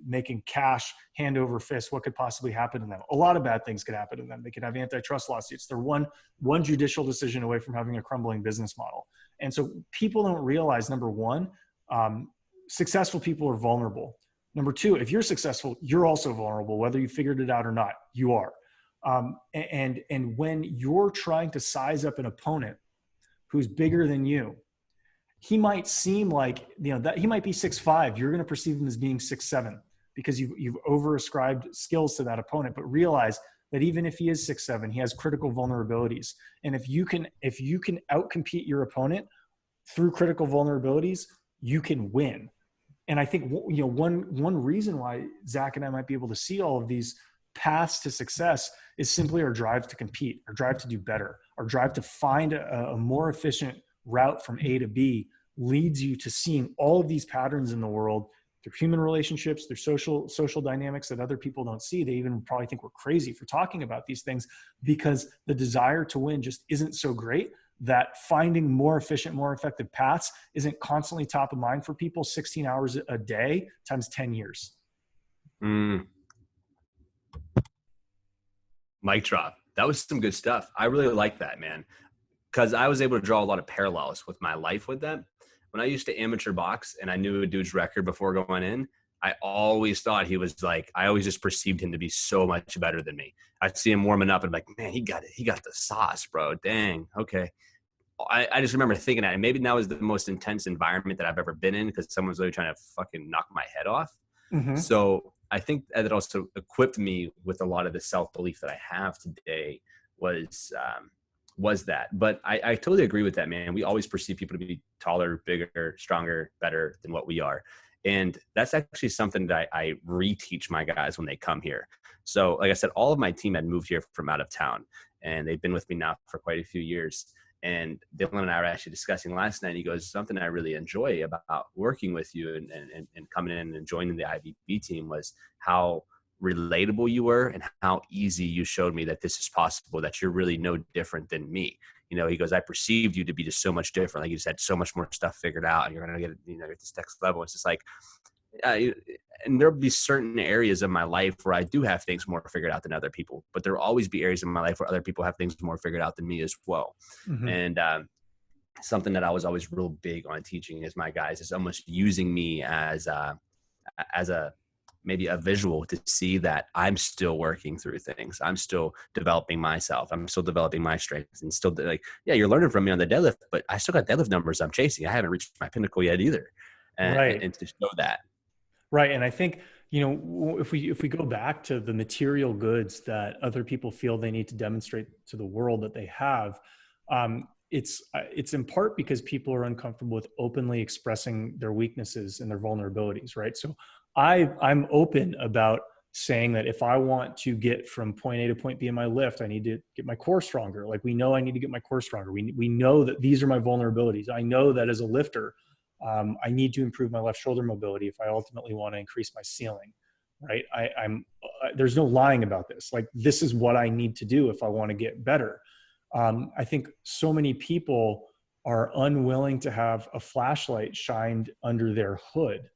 making cash hand over fist. What could possibly happen to them? A lot of bad things could happen to them. They could have antitrust lawsuits. They're one judicial decision away from having a crumbling business model. And so people don't realize, number one, successful people are vulnerable. Number two, if you're successful, you're also vulnerable, whether you figured it out or not. You are. And when you're trying to size up an opponent who's bigger than you, he might seem like, that he might be 6'5". You're going to perceive him as being 6'7", because you've over-ascribed skills to that opponent. But realize that even if he is 6'7", he has critical vulnerabilities. And if you can outcompete your opponent through critical vulnerabilities, you can win. And I think, one reason why Zach and I might be able to see all of these paths to success is simply our drive to compete, our drive to do better, our drive to find a more efficient route from A to B leads you to seeing all of these patterns in the world through human relationships, through social dynamics that other people don't see. They even probably think we're crazy for talking about these things, because the desire to win just isn't so great that finding more efficient, more effective paths isn't constantly top of mind for people 16 hours a day times 10 years. Mic drop. That was some good stuff. I really like that, man, because I was able to draw a lot of parallels with my life with that. When I used to amateur box and I knew a dude's record before going in, I always thought he was like, I always just perceived him to be so much better than me. I'd see him warming up and be like, man, he got it. He got the sauce, bro. Dang. Okay. I just remember thinking that, and maybe that was the most intense environment that I've ever been in, because someone's really trying to fucking knock my head off. Mm-hmm. So I think that it also equipped me with a lot of the self-belief that I have today was that. But I totally agree with that, man. We always perceive people to be taller, bigger, stronger, better than what we are. And that's actually something that I reteach my guys when they come here. So like I said, all of my team had moved here from out of town, and they've been with me now for quite a few years. And Dylan and I were actually discussing last night. He goes, something I really enjoy about working with you and coming in and joining the IVB team was how relatable you were and how easy you showed me that this is possible, that you're really no different than me. He goes, I perceived you to be just so much different. Like you just had so much more stuff figured out, and you're going to get, at this next level. It's just like, and there'll be certain areas of my life where I do have things more figured out than other people, but there'll always be areas in my life where other people have things more figured out than me as well. Mm-hmm. And something that I was always real big on teaching is my guys is almost using me as a maybe a visual to see that I'm still working through things. I'm still developing myself. I'm still developing my strengths, and still like, yeah, you're learning from me on the deadlift, but I still got deadlift numbers I'm chasing. I haven't reached my pinnacle yet either. And to show that. Right. And I think, if we go back to the material goods that other people feel they need to demonstrate to the world that they have, it's in part because people are uncomfortable with openly expressing their weaknesses and their vulnerabilities, right? So I'm open about saying that if I want to get from point A to point B in my lift, I need to get my core stronger. Like, we know I need to get my core stronger. We know that these are my vulnerabilities. I know that as a lifter, I need to improve my left shoulder mobility if I ultimately want to increase my ceiling, right? There's no lying about this. Like, this is what I need to do if I want to get better. I think so many people are unwilling to have a flashlight shined under their hood,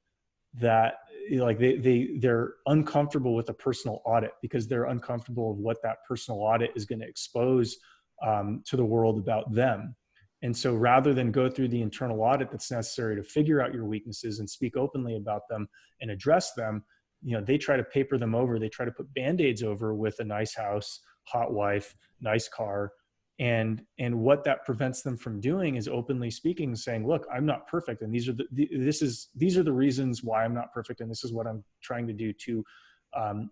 that like they're uncomfortable with a personal audit because they're uncomfortable of what that personal audit is going to expose to the world about them. And so rather than go through the internal audit that's necessary to figure out your weaknesses and speak openly about them and address them, they try to paper them over. They try to put Band-Aids over with a nice house, hot wife, nice car. And what that prevents them from doing is openly speaking, saying, look, I'm not perfect. And these are the reasons why I'm not perfect. And this is what I'm trying to do to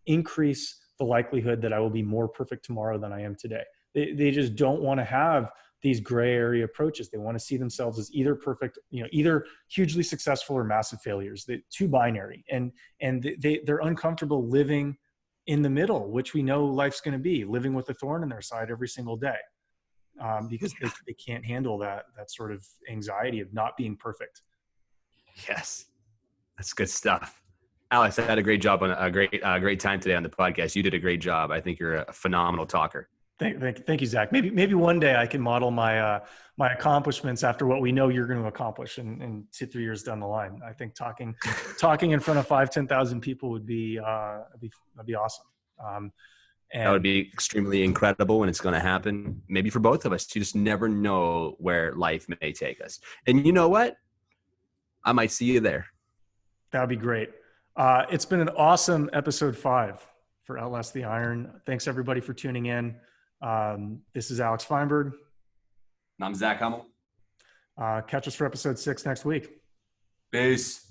increase the likelihood that I will be more perfect tomorrow than I am today. They just don't want to have these gray area approaches. They want to see themselves as either perfect, either hugely successful or massive failures. They're too binary. And they're uncomfortable living in the middle, which we know life's going to be, living with a thorn in their side every single day. Because they can't handle that sort of anxiety of not being perfect. Yes, that's good stuff. Alex, I had a great job on a great time today on the podcast. You did a great job. I think you're a phenomenal talker. Thank you, Zach. Maybe one day I can model my accomplishments after what we know you're going to accomplish in 2-3 years down the line. I think talking in front of 5,000-10,000 people would be that'd be awesome. That would be extremely incredible, and it's going to happen maybe for both of us. You just never know where life may take us. And you know what? I might see you there. That would be great. It's been an awesome episode 5 for Outlast the Iron. Thanks, everybody, for tuning in. This is Alex Feinberg. And I'm Zach Homol. Catch us for episode 6 next week. Peace.